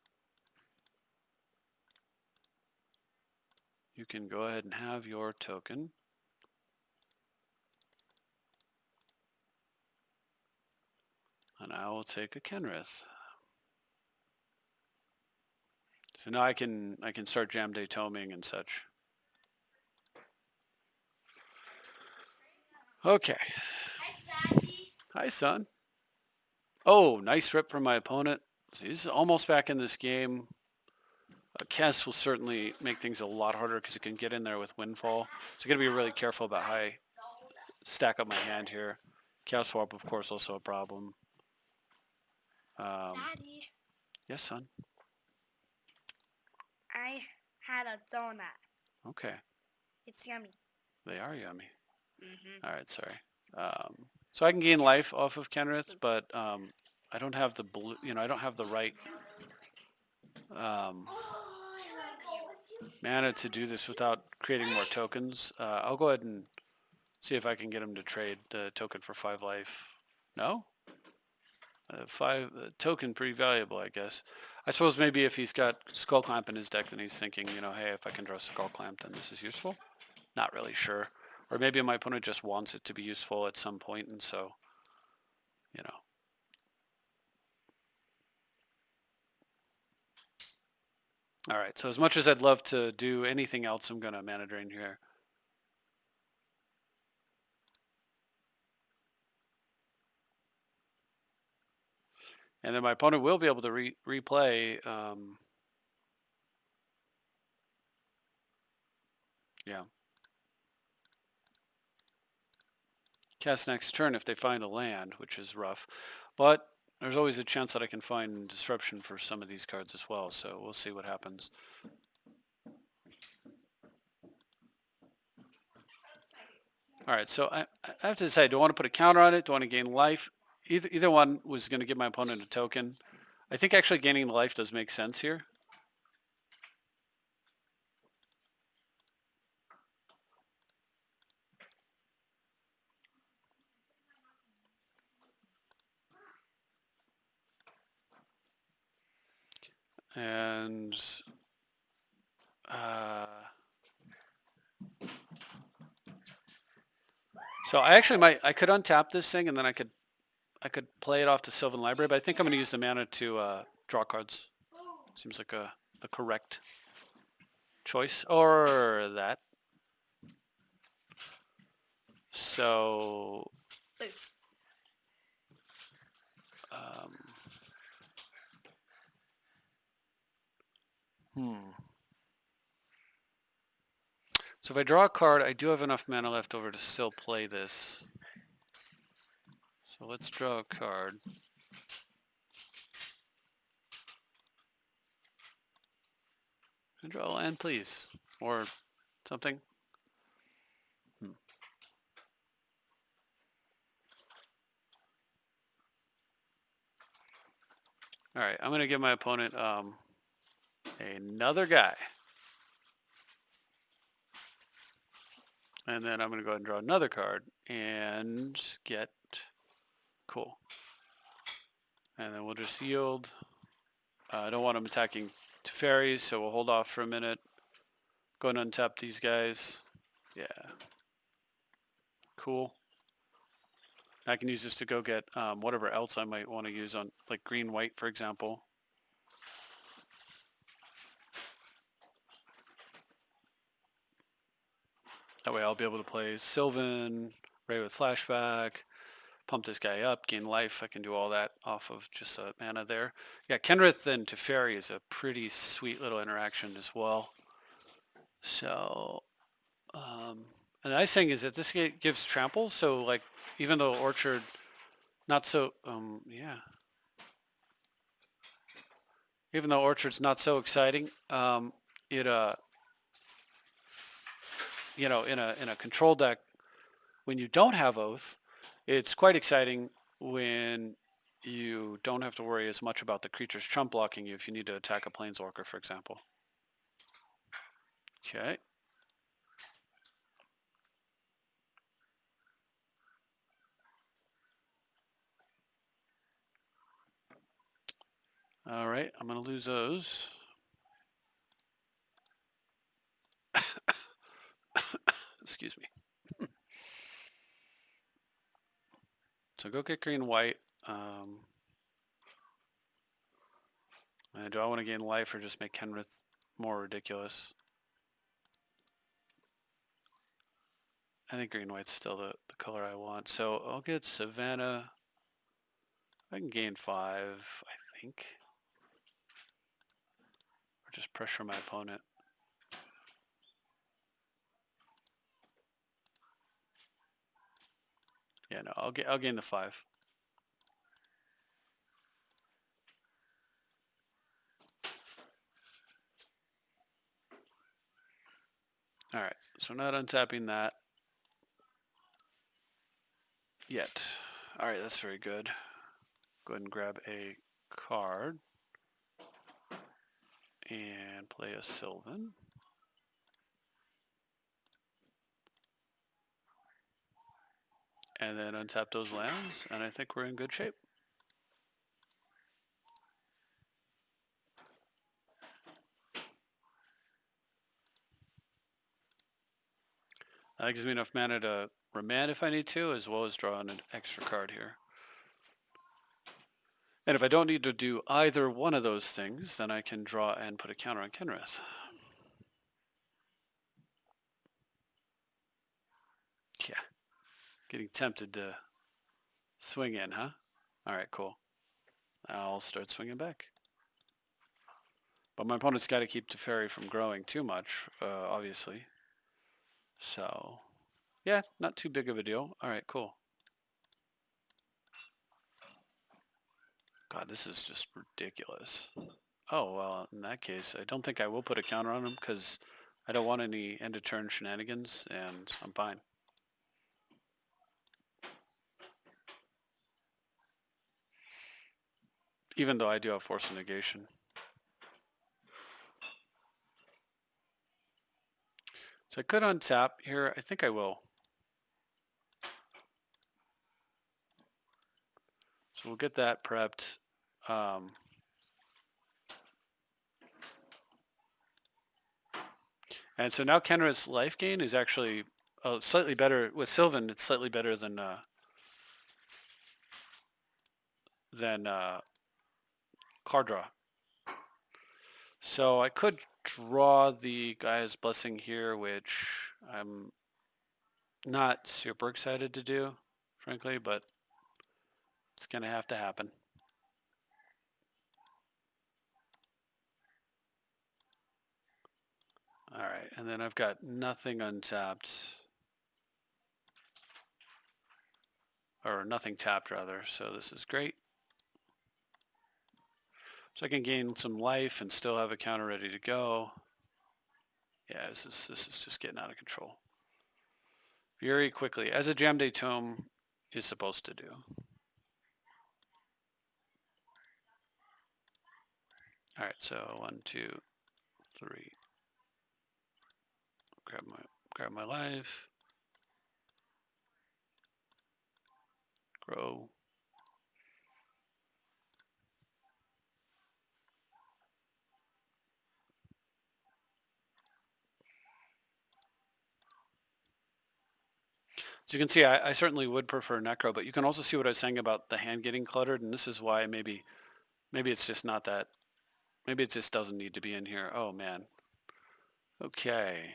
You can go ahead and have your token. And I will take a Kenrith. So now I can start Jam Day Toming and such. Okay. Hi, son. Oh, nice rip from my opponent. So he's almost back in this game. Kess will certainly make things a lot harder because it can get in there with Windfall. So I got to be really careful about how I stack up my hand here. Chaos Swap, of course, also a problem. Daddy, yes, son. I had a donut. Okay. It's yummy. They are yummy. Mm-hmm. All right, sorry. So I can gain life off of Kenrith, but I don't have the blue. You know, I don't have the right mana to do this without creating more tokens. I'll go ahead and see if I can get him to trade the token for 5 life. No? 5 token pretty valuable, I guess. I suppose maybe if he's got Skull Clamp in his deck, then he's thinking, you know, hey, if I can draw Skull Clamp, then this is useful. Not really sure. Or maybe my opponent just wants it to be useful at some point, and so, you know. All right, so as much as I'd love to do anything else, I'm going to mana drain here. And then my opponent will be able to replay Yeah. Cast next turn if they find a land, which is rough. But there's always a chance that I can find disruption for some of these cards as well, so we'll see what happens. All right, so I have to decide, do I want to put a counter on it? Do I want to gain life? Either one was going to give my opponent a token. I think actually gaining the life does make sense here. And so I could untap this thing and then I could play it off to Sylvan Library, but I think I'm going to use the mana to draw cards. Seems like the correct choice, or that. So, um, so if I draw a card, I do have enough mana left over to still play this. So let's draw a card. And draw a land, please, or something. All right, I'm going to give my opponent another guy. And then I'm going to go ahead and draw another card and get cool. And then we'll just yield. I don't want him attacking Teferi, so we'll hold off for a minute. Go and untap these guys. Yeah. Cool. I can use this to go get whatever else I might want to use on, like green-white, for example. That way I'll be able to play Sylvan, Ray with Flashback, pump this guy up, gain life. I can do all that off of just mana there. Yeah, Kenrith and Teferi is a pretty sweet little interaction as well. So, and the nice thing is that this gives trample, so like, even though Orchard, not so, yeah. Even though Orchard's not so exciting, it, you know, in a control deck, when you don't have Oath, it's quite exciting when you don't have to worry as much about the creatures trump blocking you if you need to attack a Planeswalker, for example. Okay. All right, I'm going to lose those. Excuse me. So go get green white. Do I want to gain life or just make Kenrith more ridiculous? I think green white's still the color I want. So I'll get Savannah. I can gain 5, I think. Or just pressure my opponent. Yeah, no, I'll gain the 5. All right, so not untapping that yet. All right, that's very good. Go ahead and grab a card and play a Sylvan. And then untap those lands, and I think we're in good shape. That gives me enough mana to remand if I need to, as well as draw an extra card here. And if I don't need to do either one of those things, then I can draw and put a counter on Kenrith. Yeah. Getting tempted to swing in, huh? All right, cool. I'll start swinging back. But my opponent's got to keep Teferi from growing too much, obviously. So, yeah, not too big of a deal. All right, cool. God, this is just ridiculous. Oh, well, in that case, I don't think I will put a counter on him because I don't want any end of turn shenanigans, and I'm fine. Even though I do have force of negation. So I could untap here. I think I will. So we'll get that prepped. And so now Kenrith's life gain is actually slightly better. With Sylvan, it's slightly better than card draw. So I could draw the guy's blessing here, which I'm not super excited to do, frankly, but it's going to have to happen. All right, and then I've got nothing untapped. Or nothing tapped, rather, so this is great. So I can gain some life and still have a counter ready to go. Yeah, this is just getting out of control. Very quickly, as a Jam Day Tome is supposed to do. All right, so 1, 2, 3. Grab my life. Grow. So you can see I certainly would prefer Necro, but you can also see what I was saying about the hand getting cluttered, and this is why maybe it's just not that. Maybe it just doesn't need to be in here. Oh, man. Okay.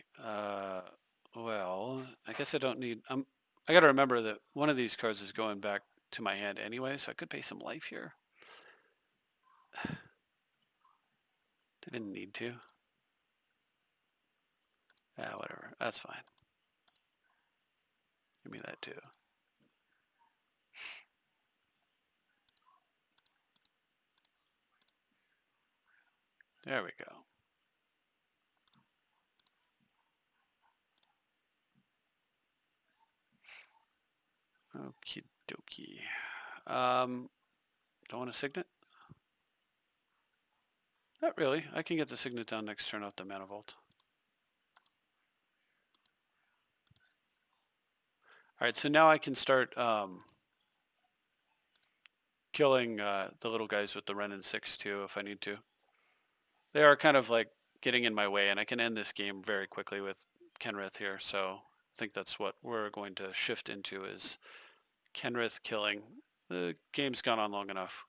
Well, I guess I don't need... I got to remember that one of these cards is going back to my hand anyway, so I could pay some life here. I didn't need to. Yeah, whatever. That's fine. Give me that too. There we go. Okie dokie. Don't want to signet? Not really. I can get the signet down next turn off the mana vault. All right, so now I can start killing the little guys with the Ren and 6 too if I need to. They are kind of like getting in my way, and I can end this game very quickly with Kenrith here, so I think that's what we're going to shift into is Kenrith killing. The game's gone on long enough.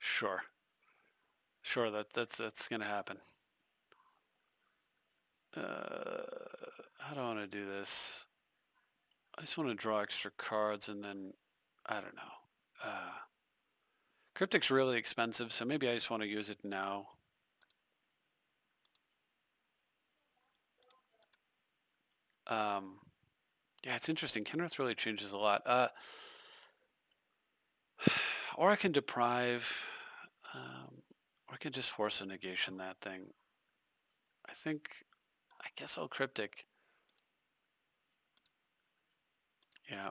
Sure. Sure, that's gonna happen. How do I want to do this? I just want to draw extra cards and then, I don't know. Cryptic's really expensive, so maybe I just want to use it now. Yeah, it's interesting. Kenrith really changes a lot. Or I can deprive, or I can just force a negation that thing. I guess I'll Cryptic. Yeah.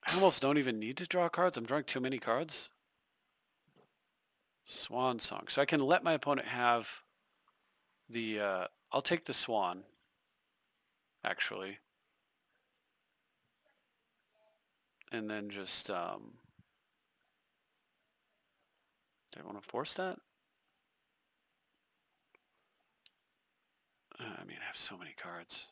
I almost don't even need to draw cards. I'm drawing too many cards. Swan Song. So I can let my opponent have the, I'll take the Swan, actually. And then just, do I want to force that? I mean, I have so many cards.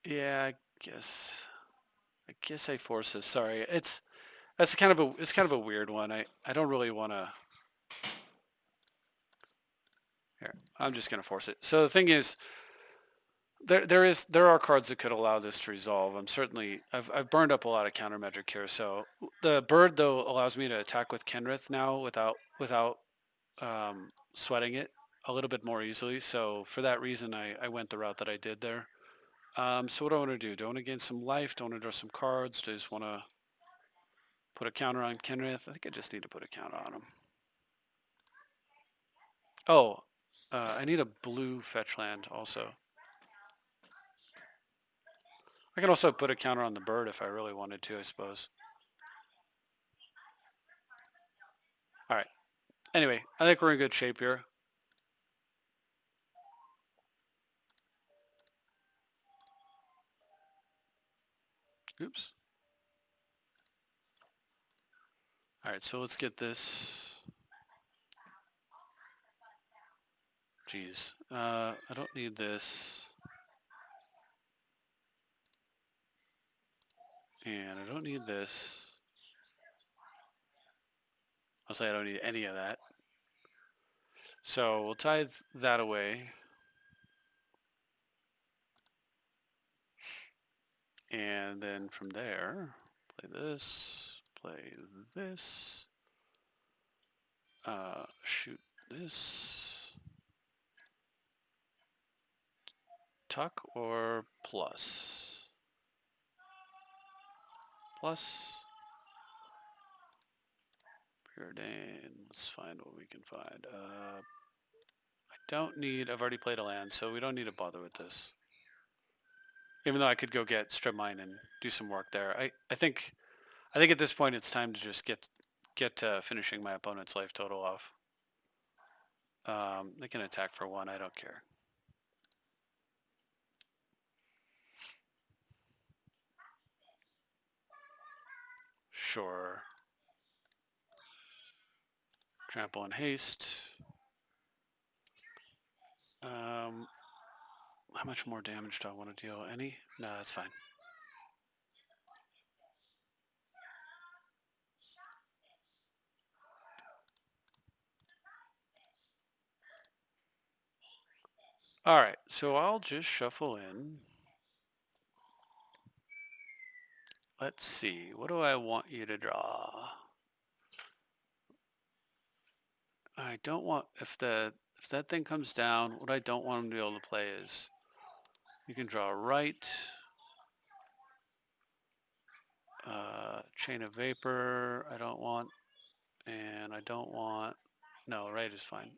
Yeah, I guess I force this. Sorry, it's kind of a weird one. I don't really want to. Here, I'm just gonna force it. So the thing is, there are cards that could allow this to resolve. I've burned up a lot of counter magic here. So the bird though allows me to attack with Kenrith now without sweating it a little bit more easily. So for that reason, I went the route that I did there. So what do I want to do? Do I want to gain some life? Do I want to draw some cards? Do I just want to put a counter on Kenrith? I think I just need to put a counter on him. Oh, I need a blue fetch land also. I can also put a counter on the bird if I really wanted to, I suppose. All right. Anyway, I think we're in good shape here. Oops. All right, so let's get this. Jeez. I don't need this. And I don't need this. I'll say I don't need any of that. So we'll tithe that away. And then from there, play this, shoot this, tuck or plus. Plus, preordain, let's find what we can find. I've already played a land, so we don't need to bother with this. Even though I could go get strip mine and do some work there. I think at this point it's time to just get finishing my opponent's life total off. They can attack for one, I don't care. Sure. Trample and haste. How much more damage do I want to deal? Any? No, that's fine. All right, so I'll just shuffle in. Let's see. What do I want you to draw? I don't want if that thing comes down. What I don't want him to be able to play is you can draw right. Chain of vapor. I don't want, and I don't want. No, right is fine.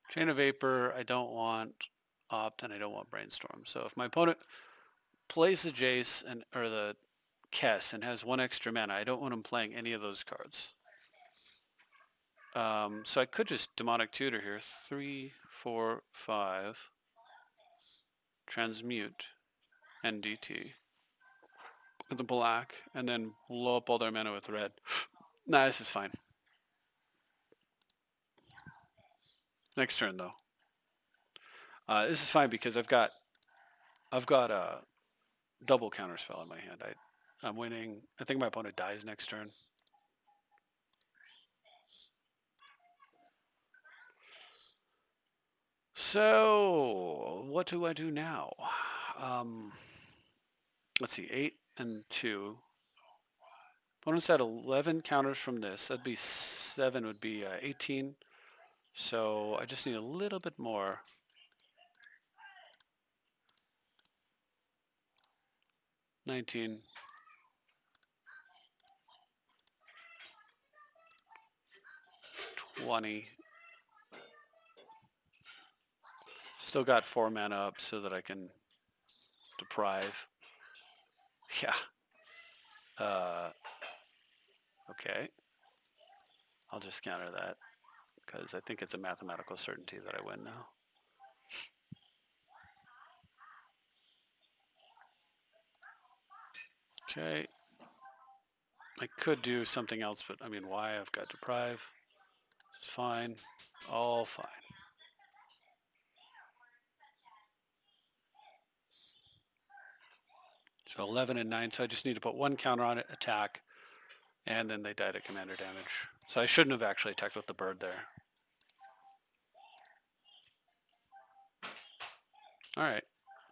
Chain of vapor. I don't want opt, and I don't want brainstorm. So if my opponent plays the Jace or the Kess and has one extra mana, I don't want him playing any of those cards. So I could just demonic tutor here. 3, 4, 5. Transmute NDT with the black, and then blow up all their mana with red. Nah, this is fine. Next turn though. This is fine because I've got a double counterspell in my hand. I'm winning. I think my opponent dies next turn. So what do I do now? Let's see, 8 and 2. Opponent's at 11 counters from this. That'd be 7 would be 18. So I just need a little bit more. 19. 20. Still got 4 mana up so that I can deprive. Yeah. Okay. I'll just counter that because I think it's a mathematical certainty that I win now. Okay. I could do something else, but I mean, why? I've got deprive. It's fine. All fine. So 11 and 9. So I just need to put one counter on it, attack, and then they die to commander damage. So I shouldn't have actually attacked with the bird there. All right.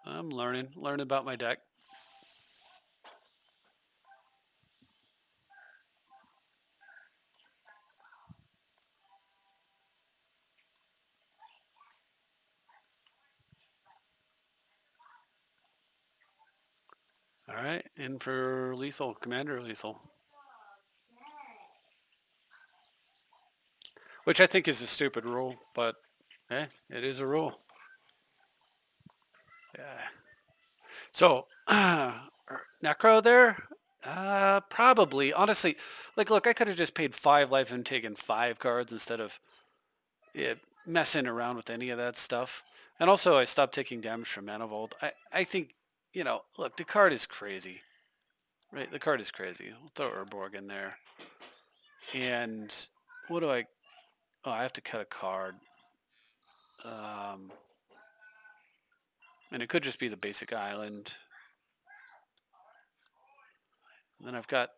I'm learning about my deck. All right, in for lethal, commander lethal. Which I think is a stupid rule, but it is a rule. Yeah. So, Necro there? Probably. Honestly, like, look, I could have just paid 5 life and taken 5 cards instead of messing around with any of that stuff. And also, I stopped taking damage from Mana Vault. I think, look, the card is crazy. Right? The card is crazy. We'll throw Urborg in there. And what do I... Oh, I have to cut a card. And it could just be the basic island. And then I've got...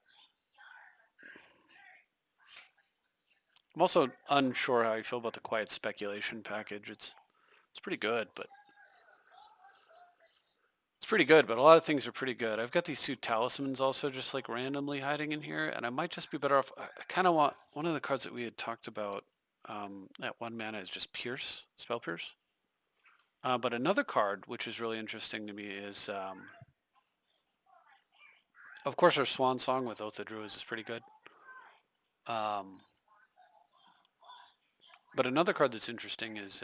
I'm also unsure how I feel about the Quiet Speculation package. It's pretty good, but... It's pretty good, but a lot of things are pretty good. I've got these 2 talismans also just like randomly hiding in here, and I might just be better off... I kind of want... One of the cards that we had talked about at 1 mana is just Pierce, Spell Pierce. But another card, which is really interesting to me, is... of course, our Swan Song with Oath of Druids is pretty good. But another card that's interesting is...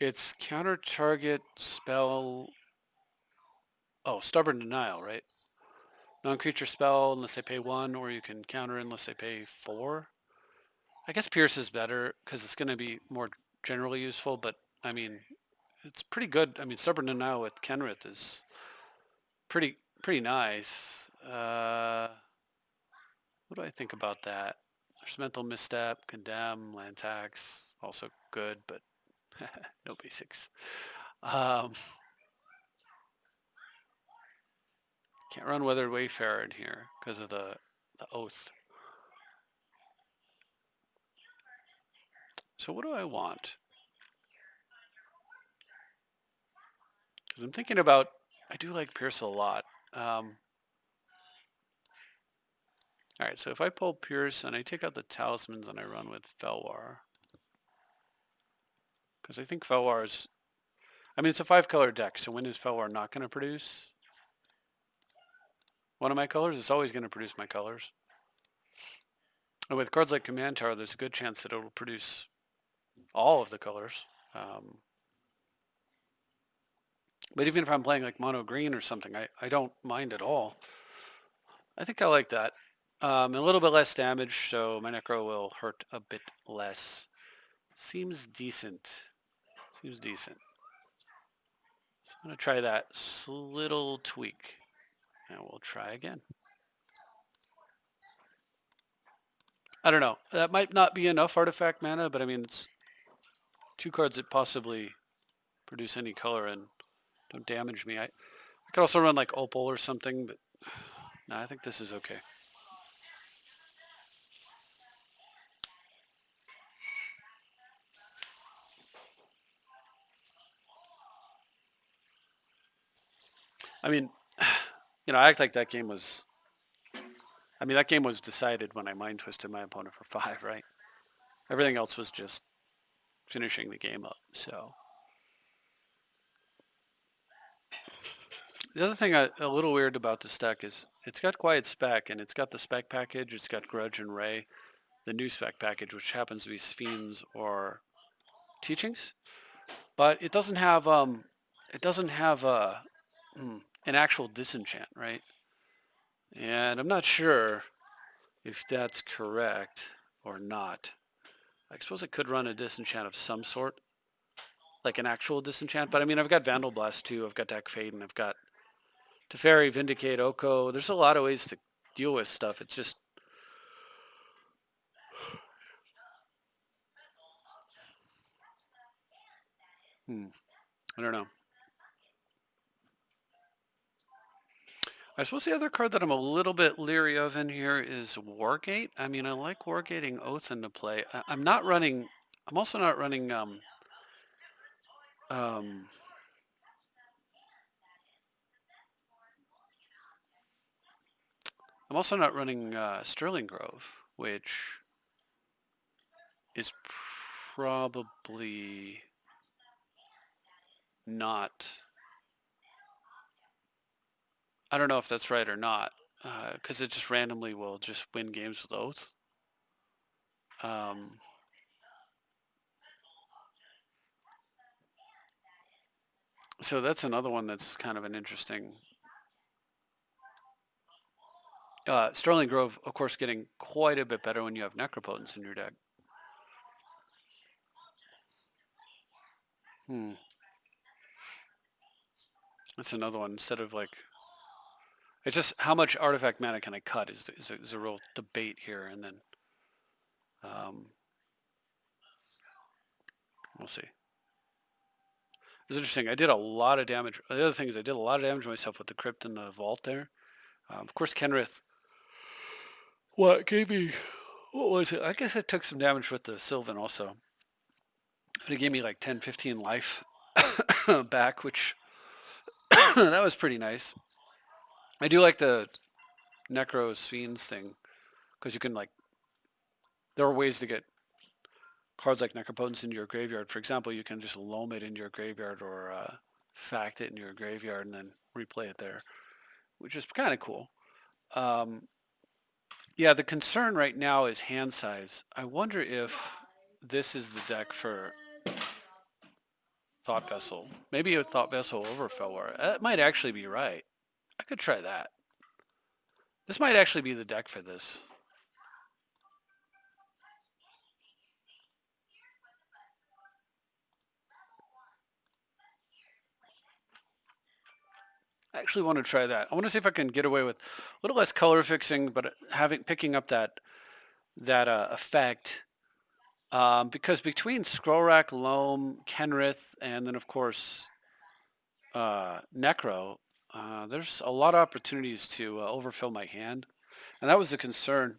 it's counter target spell... Oh, Stubborn Denial, right? Non-creature spell unless they pay 1, or you can counter unless they pay 4. I guess Pierce is better because it's going to be more generally useful, but I mean, it's pretty good. I mean, Stubborn Denial with Kenrith is pretty nice. What do I think about that? There's Mental Misstep, Condemn, Land Tax, also good, but no basics. Can't run Weathered Wayfarer in here because of the Oath. So what do I want? Because I'm thinking about, I do like Pierce a lot. All right, so if I pull Pierce and I take out the Talismans and I run with Felwar, because I think Felwar is, I mean, it's a 5-color deck, so when is Felwar not going to produce one of my colors? It's always going to produce my colors. And with cards like Command Tower, there's a good chance that it'll produce all of the colors. But even if I'm playing like mono green or something, I don't mind at all. I think I like that. A little bit less damage, so my Necro will hurt a bit less. Seems decent. Seems decent. So I'm going to try that little tweak. And we'll try again. I don't know. That might not be enough artifact mana, but I mean, it's 2 cards that possibly produce any color and don't damage me. I could also run like Opal or something, but no, I think this is okay. I mean, I act like that game was... I mean, that game was decided when I mind twisted my opponent for 5, right? Everything else was just finishing the game up, so... The other thing a little weird about this deck is it's got Quiet Spec, and it's got the spec package, it's got Grudge and Ray, the new spec package, which happens to be Sphemes or Teachings, but it doesn't have an actual disenchant, right? And I'm not sure if that's correct or not. I suppose it could run a disenchant of some sort, like an actual disenchant, but I mean, I've got Vandal Blast too, I've got Deck Fade, and I've got Teferi, Vindicate, Oko. There's a lot of ways to deal with stuff. It's just... I don't know. I suppose the other card that I'm a little bit leery of in here is Wargate. I mean, I like Wargating Oath into play. I'm not running. I'm also not running. Um, I'm also not running Sterling Grove, which is probably not. I don't know if that's right or not, because it just randomly will just win games with Oath. Um, so that's another one that's kind of an interesting. Sterling Grove, of course, getting quite a bit better when you have Necropotence in your deck. Hmm. That's another one. Instead of like, it's just how much artifact mana can I cut is a real debate here, and then um, we'll see. It's interesting. I did a lot of damage. The other thing is I did a lot of damage to myself with the crypt and the vault there. Of course, Kenrith. What gave me? What was it? I guess I took some damage with the Sylvan also. But it gave me like 10, 15 life back, which that was pretty nice. I do like the Necros Fiends thing because you can like there are ways to get cards like Necropotence into your graveyard. For example, you can just loam it into your graveyard or fact it in your graveyard and then replay it there, which is kind of cool. Um, yeah, the concern right now is hand size. I wonder if this is the deck for Thought Vessel. Maybe a Thought Vessel Overfill War. That might actually be right. I could try that. This might actually be the deck for this. I actually want to try that. I want to see if I can get away with a little less color fixing, but picking up that effect. Because between Scroll Rack, Loam, Kenrith, and then of course Necro, there's a lot of opportunities to overfill my hand, and that was the concern.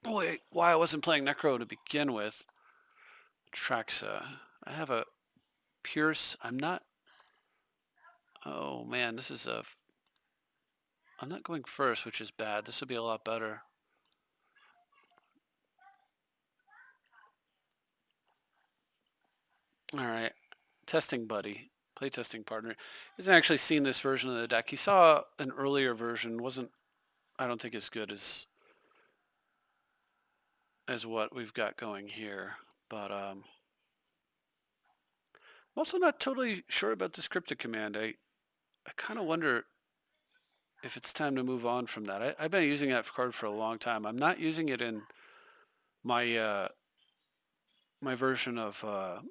Why I wasn't playing Necro to begin with. Traxa. I have a Pierce. I'm not. Oh man, this is a. I'm not going first, which is bad. This would be a lot better. All right, testing buddy, playtesting partner. He hasn't actually seen this version of the deck. He saw an earlier version. Wasn't I don't think as good as what we've got going here. But I'm also not totally sure about this cryptic command. I kind of wonder if it's time to move on from that. I've been using that card for a long time. I'm not using it in my my version of. I'm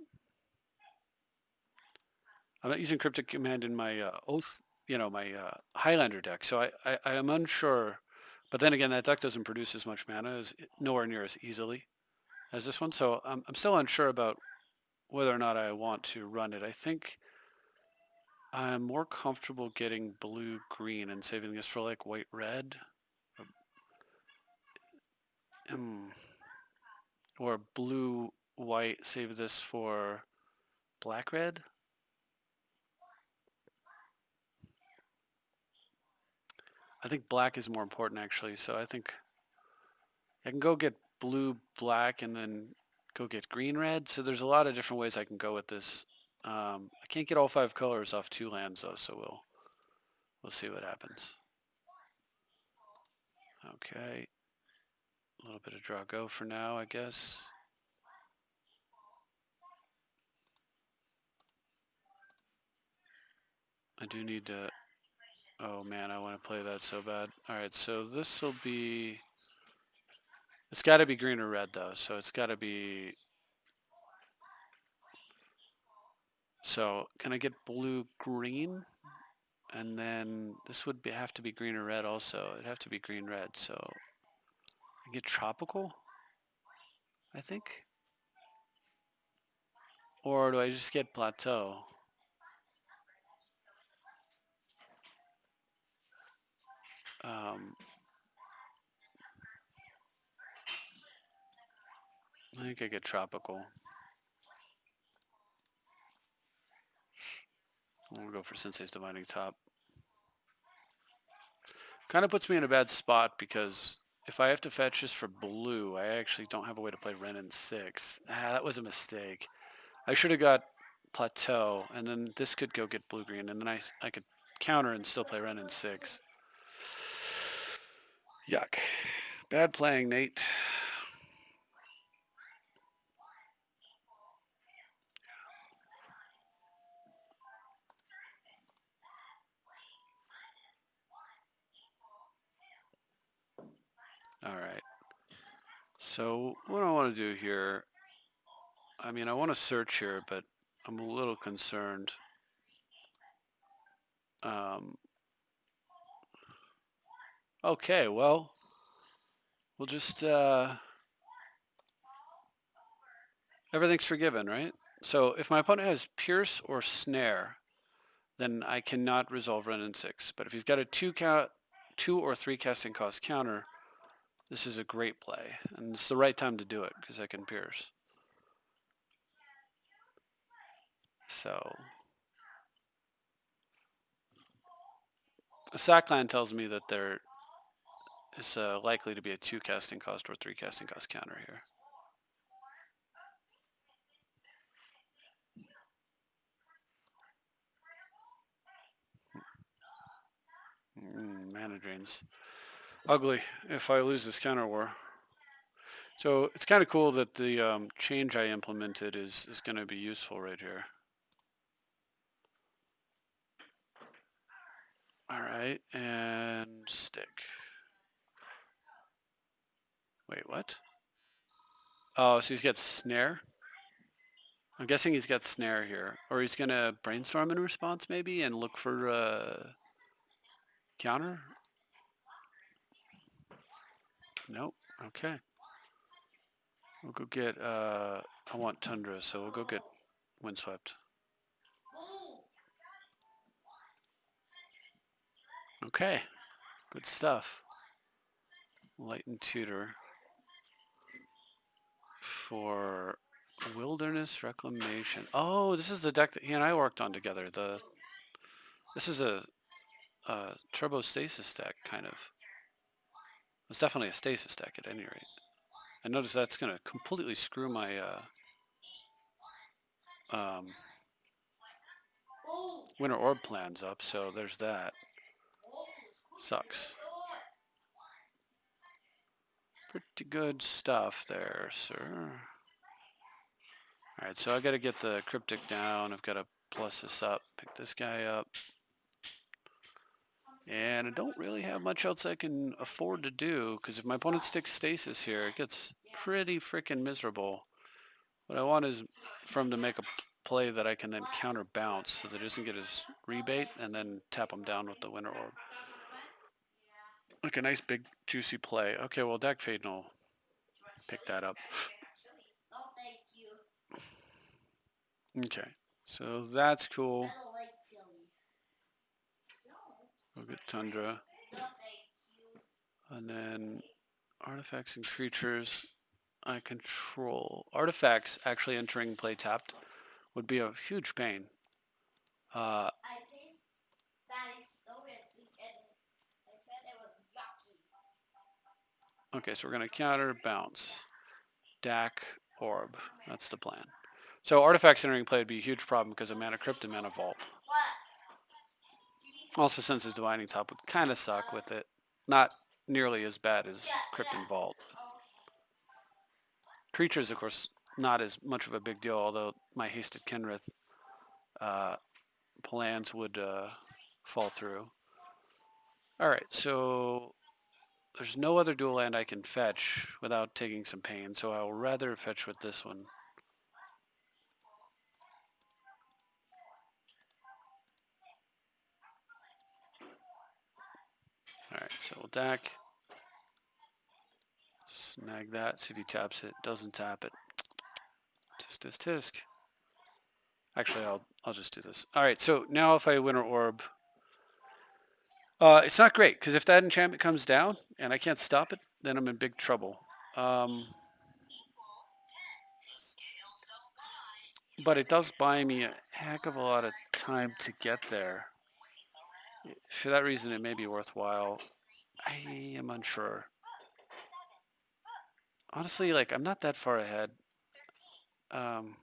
not using cryptic command in my oath. My Highlander deck. So I am unsure. But then again, that deck doesn't produce as much mana as nowhere near as easily as this one. So I'm still unsure about whether or not I want to run it. I think I'm more comfortable getting blue-green and saving this for like white-red. Or blue-white, save this for black-red. I think black is more important actually, so I think I can go get blue-black and then go get green-red. So there's a lot of different ways I can go with this. I can't get all 5 colors off 2 lands though, so we'll see what happens. Okay. A little bit of draw go for now, I guess. I do need to... Oh man, I want to play that so bad. Alright, so this will be... It's got to be green or red though, so it's got to be... So can I get blue-green? And then this would have to be green or red also. It'd have to be green-red, so... I get tropical, I think. Or do I just get plateau? I think I get tropical. We'll go for Sensei's Dividing Top. Kind of puts me in a bad spot because if I have to fetch just for blue, I actually don't have a way to play Ren in 6. That was a mistake. I should have got Plateau, and then this could go get blue-green, and then I could counter and still play Ren in 6. Yuck. Bad playing, Nate. All right. So what I want to do here, I mean, I want to search here, but I'm a little concerned. Okay, well, we'll just, everything's forgiven, right? So if my opponent has Pierce or Snare, then I cannot resolve Ren in 6. But if he's got a 2 or 3 casting cost counter, this is a great play. And it's the right time to do it because I can Pierce. So a Sackland tells me that there is likely to be a 2 casting cost or 3 casting cost counter here. Mana drains. Ugly if I lose this counter war. So it's kind of cool that the change I implemented is going to be useful right here. All right, and stick. Wait, what? Oh, so he's got snare? I'm guessing he's got snare here. Or he's going to brainstorm in response maybe and look for counter? Nope. Okay. We'll go get, I want Tundra, so we'll go get Windswept. Okay. Good stuff. Light and Tutor for Wilderness Reclamation. Oh, this is the deck that he and I worked on together. This is a Turbo Stasis deck, kind of. It's definitely a Stasis deck at any rate. I notice that's going to completely screw my Winter Orb plans up, so there's that. Sucks. Pretty good stuff there, sir. Alright, so I gotta get the Cryptic down. I've got to plus this up, pick this guy up. And I don't really have much else I can afford to do, because if my opponent sticks Stasis here, it gets pretty freaking miserable. What I want is for him to make a play that I can then counter bounce so that he doesn't get his rebate and then tap him down with the Winter Orb. Like a nice big juicy play. Okay, well Dak Faden will pick that up. Okay, so that's cool. We'll get Tundra. And then artifacts and creatures I control. Artifacts actually entering play tapped would be a huge pain. Okay, so we're going to counter bounce. Dak Orb. That's the plan. So artifacts entering play would be a huge problem because of Mana Crypt and Mana Vault. Also, since his Divining Top would kind of suck with it. Not nearly as bad as Crypt and Vault. Creatures, of course, not as much of a big deal, although my Hasted Kenrith plans would fall through. Alright, so there's no other dual land I can fetch without taking some pain, so I'll rather fetch with this one. Alright, so we'll Dak. Snag that, see if he taps it. Doesn't tap it. Tisk, tisk, tisk. Actually, I'll just do this. All right, so now if I Winter Orb, it's not great because if that enchantment comes down and I can't stop it, then I'm in big trouble. Um, but it does buy me a heck of a lot of time to get there. For that reason, it may be worthwhile. I am unsure. Honestly, like I'm not that far ahead. Um,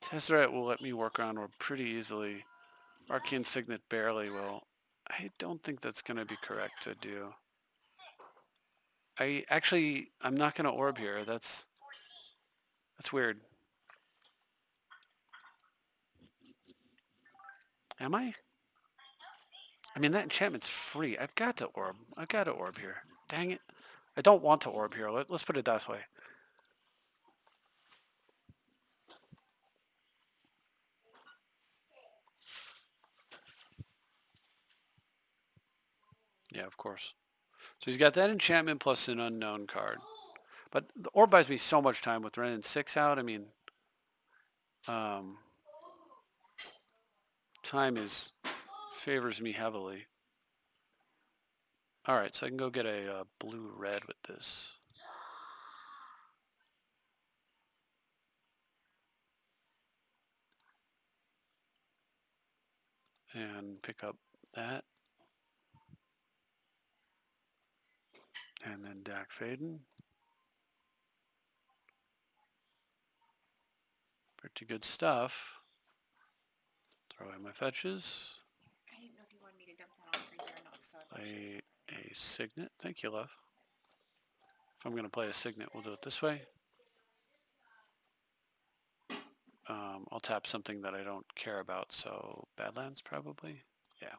Tezzeret will let me work on Orb pretty easily. Arcane Signet barely will. I don't think that's going to be correct to do. I'm not going to Orb here. That's weird. Am I? I mean, that enchantment's free. I've got to Orb. I've got to Orb here. Dang it. I don't want to Orb here. Let's put it that way. Yeah, of course. So he's got that enchantment plus an unknown card. But the Orb buys me so much time with Ren and 6 out. I mean, um, time favors me heavily. All right, so I can go get a blue-red with this. And pick up that. And then Dak Faden. Pretty good stuff. Throw in my fetches. I didn't know if you wanted me to dump that on for you or not, so I Play a Signet. Thank you, love. If I'm going to play a Signet, we'll do it this way. I'll tap something that I don't care about, so Badlands probably. Yeah.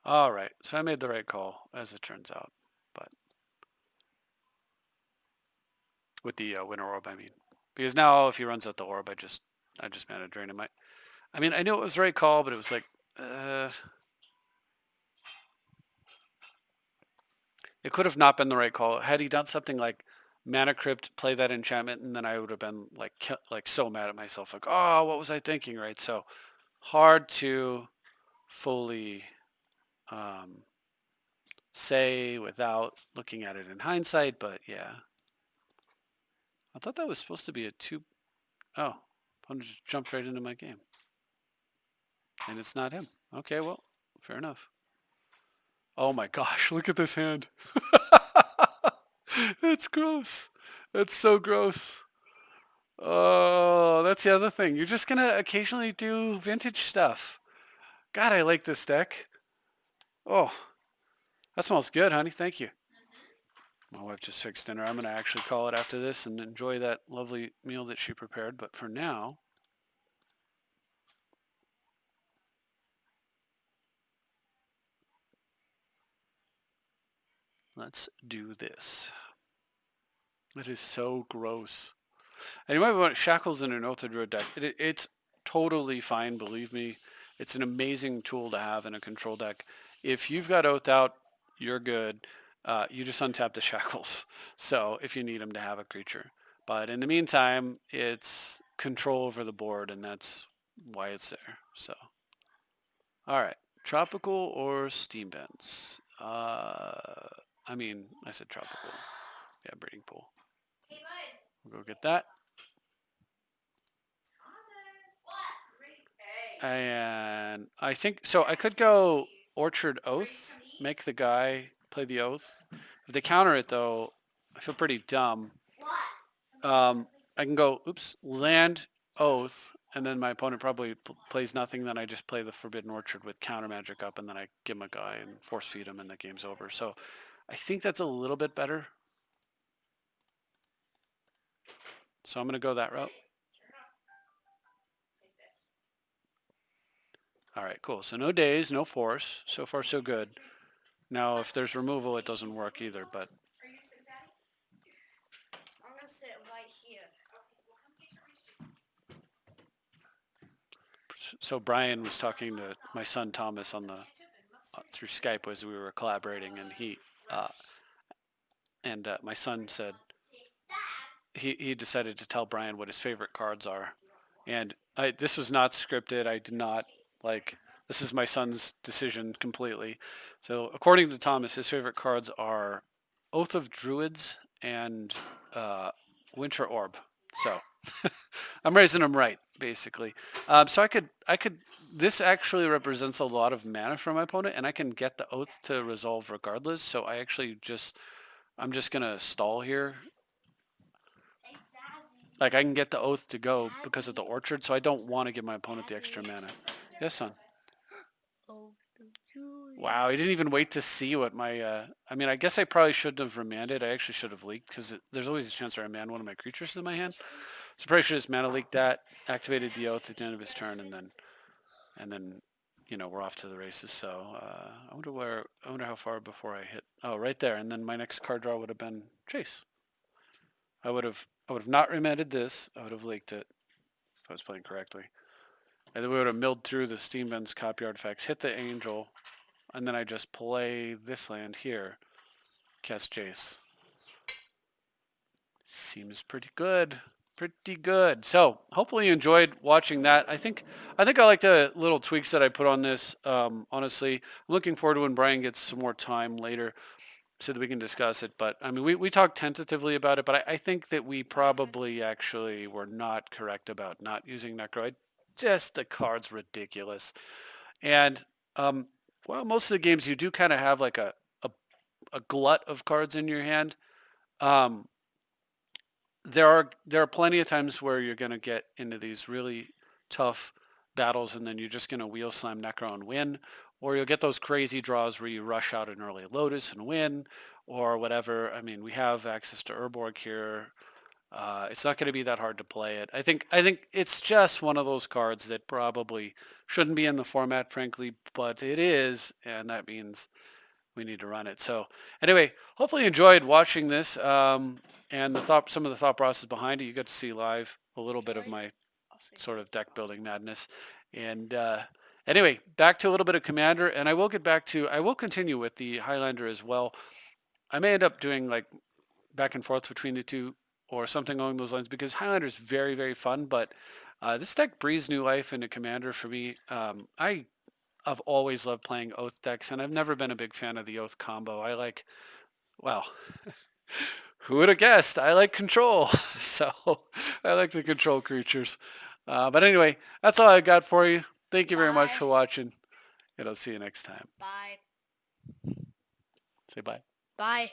All right, so I made the right call, as it turns out. But with the Winter Orb, I mean, because now if he runs out the orb, I just mana drain him. I mean, I knew it was the right call, but it was like, it could have not been the right call. Had he done something like Mana Crypt, play that enchantment, and then I would have been like so mad at myself, like, oh, what was I thinking, right? So hard to fully say without looking at it in hindsight, but yeah. I thought that was supposed to be a two. Oh, opponent just jumped right into my game. And it's not him. Okay, well, fair enough. Oh my gosh, look at this hand. It's gross. That's so gross. Oh, that's the other thing. You're just gonna occasionally do vintage stuff. God, I like this deck. Oh, that smells good, honey. Thank you. My wife just fixed dinner. I'm gonna actually call it after this and enjoy that lovely meal that she prepared. But for now, let's do this. It is so gross. And you might want Shackles in an Oath of Druid deck. It's totally fine, believe me. It's an amazing tool to have in a control deck. If you've got Oath out, you're good. You just untap the Shackles. So if you need them to have a creature. But in the meantime, it's control over the board, and that's why it's there. So, all right. Tropical or steam vents? I said tropical. Yeah, breeding pool. We'll go get that. And I think, so I could go Orchard Oath, make the guy play the Oath. If they counter it though, I feel pretty dumb. I can go, land Oath, and then my opponent probably plays nothing, then I just play the Forbidden Orchard with counter magic up, and then I give him a guy and force feed him, and the game's over. So I think that's a little bit better. So I'm going to go that route. All right, cool. So no days, no force. So far, so good. Now, if there's removal, it doesn't work either, but... Are you sit, Daddy? I'm gonna sit right here. So Brian was talking to my son Thomas on the through Skype as we were collaborating, and he And my son said he decided to tell Brian what his favorite cards are. And this was not scripted. I did not like. This is my son's decision completely. So according to Thomas, his favorite cards are Oath of Druids and uh, Winter Orb. So I'm raising him right, basically. So I could. This actually represents a lot of mana for my opponent, and I can get the Oath to resolve regardless. So I'm just gonna stall here. Like I can get the Oath to go because of the Orchard, so I don't want to give my opponent the extra mana. Yes, son. Wow, he didn't even wait to see what my. I mean, I guess I probably shouldn't have remanded. I actually should have leaked because there's always a chance I remand one of my creatures in my hand. So probably should have just mana leaked that, activated the Oath at the end of his turn, and then, we're off to the races. So I wonder how far before I hit. Oh, right there, and then my next card draw would have been Chase. I would have not remanded this. I would have leaked it if I was playing correctly. And then we would have milled through the Steamben's copy artifacts, hit the Angel, and then I just play this land here, cast Jace. Seems pretty good. Pretty good. So hopefully you enjoyed watching that. I think I like the little tweaks that I put on this. Honestly, I'm looking forward to when Brian gets some more time later so that we can discuss it. But I mean, we talked tentatively about it, but I think that we probably actually were not correct about not using Necro. Just the card's ridiculous. And well, most of the games you do kind of have like a glut of cards in your hand. Um, there are plenty of times where you're going to get into these really tough battles and then you're just going to wheel slam Necro and win, or you'll get those crazy draws where you rush out an early Lotus and win, or whatever. I mean, we have access to Urborg here. It's not going to be that hard to play it. I think it's just one of those cards that probably shouldn't be in the format, frankly, but it is, and that means we need to run it. So anyway, hopefully you enjoyed watching this and some of the thought process behind it. You got to see live a little bit of my sort of deck building madness. And anyway, back to a little bit of Commander, and I will continue with the Highlander as well. I may end up doing like back and forth between the two or something along those lines because Highlander is very, very fun, but this deck breathes new life into Commander for me. I've always loved playing Oath decks, and I've never been a big fan of the Oath combo. Well, who would have guessed? I like control, so I like the control creatures. But anyway, that's all I got for you. Thank you very much Bye. for watching, and I'll see you next time. Bye. Say bye. Bye.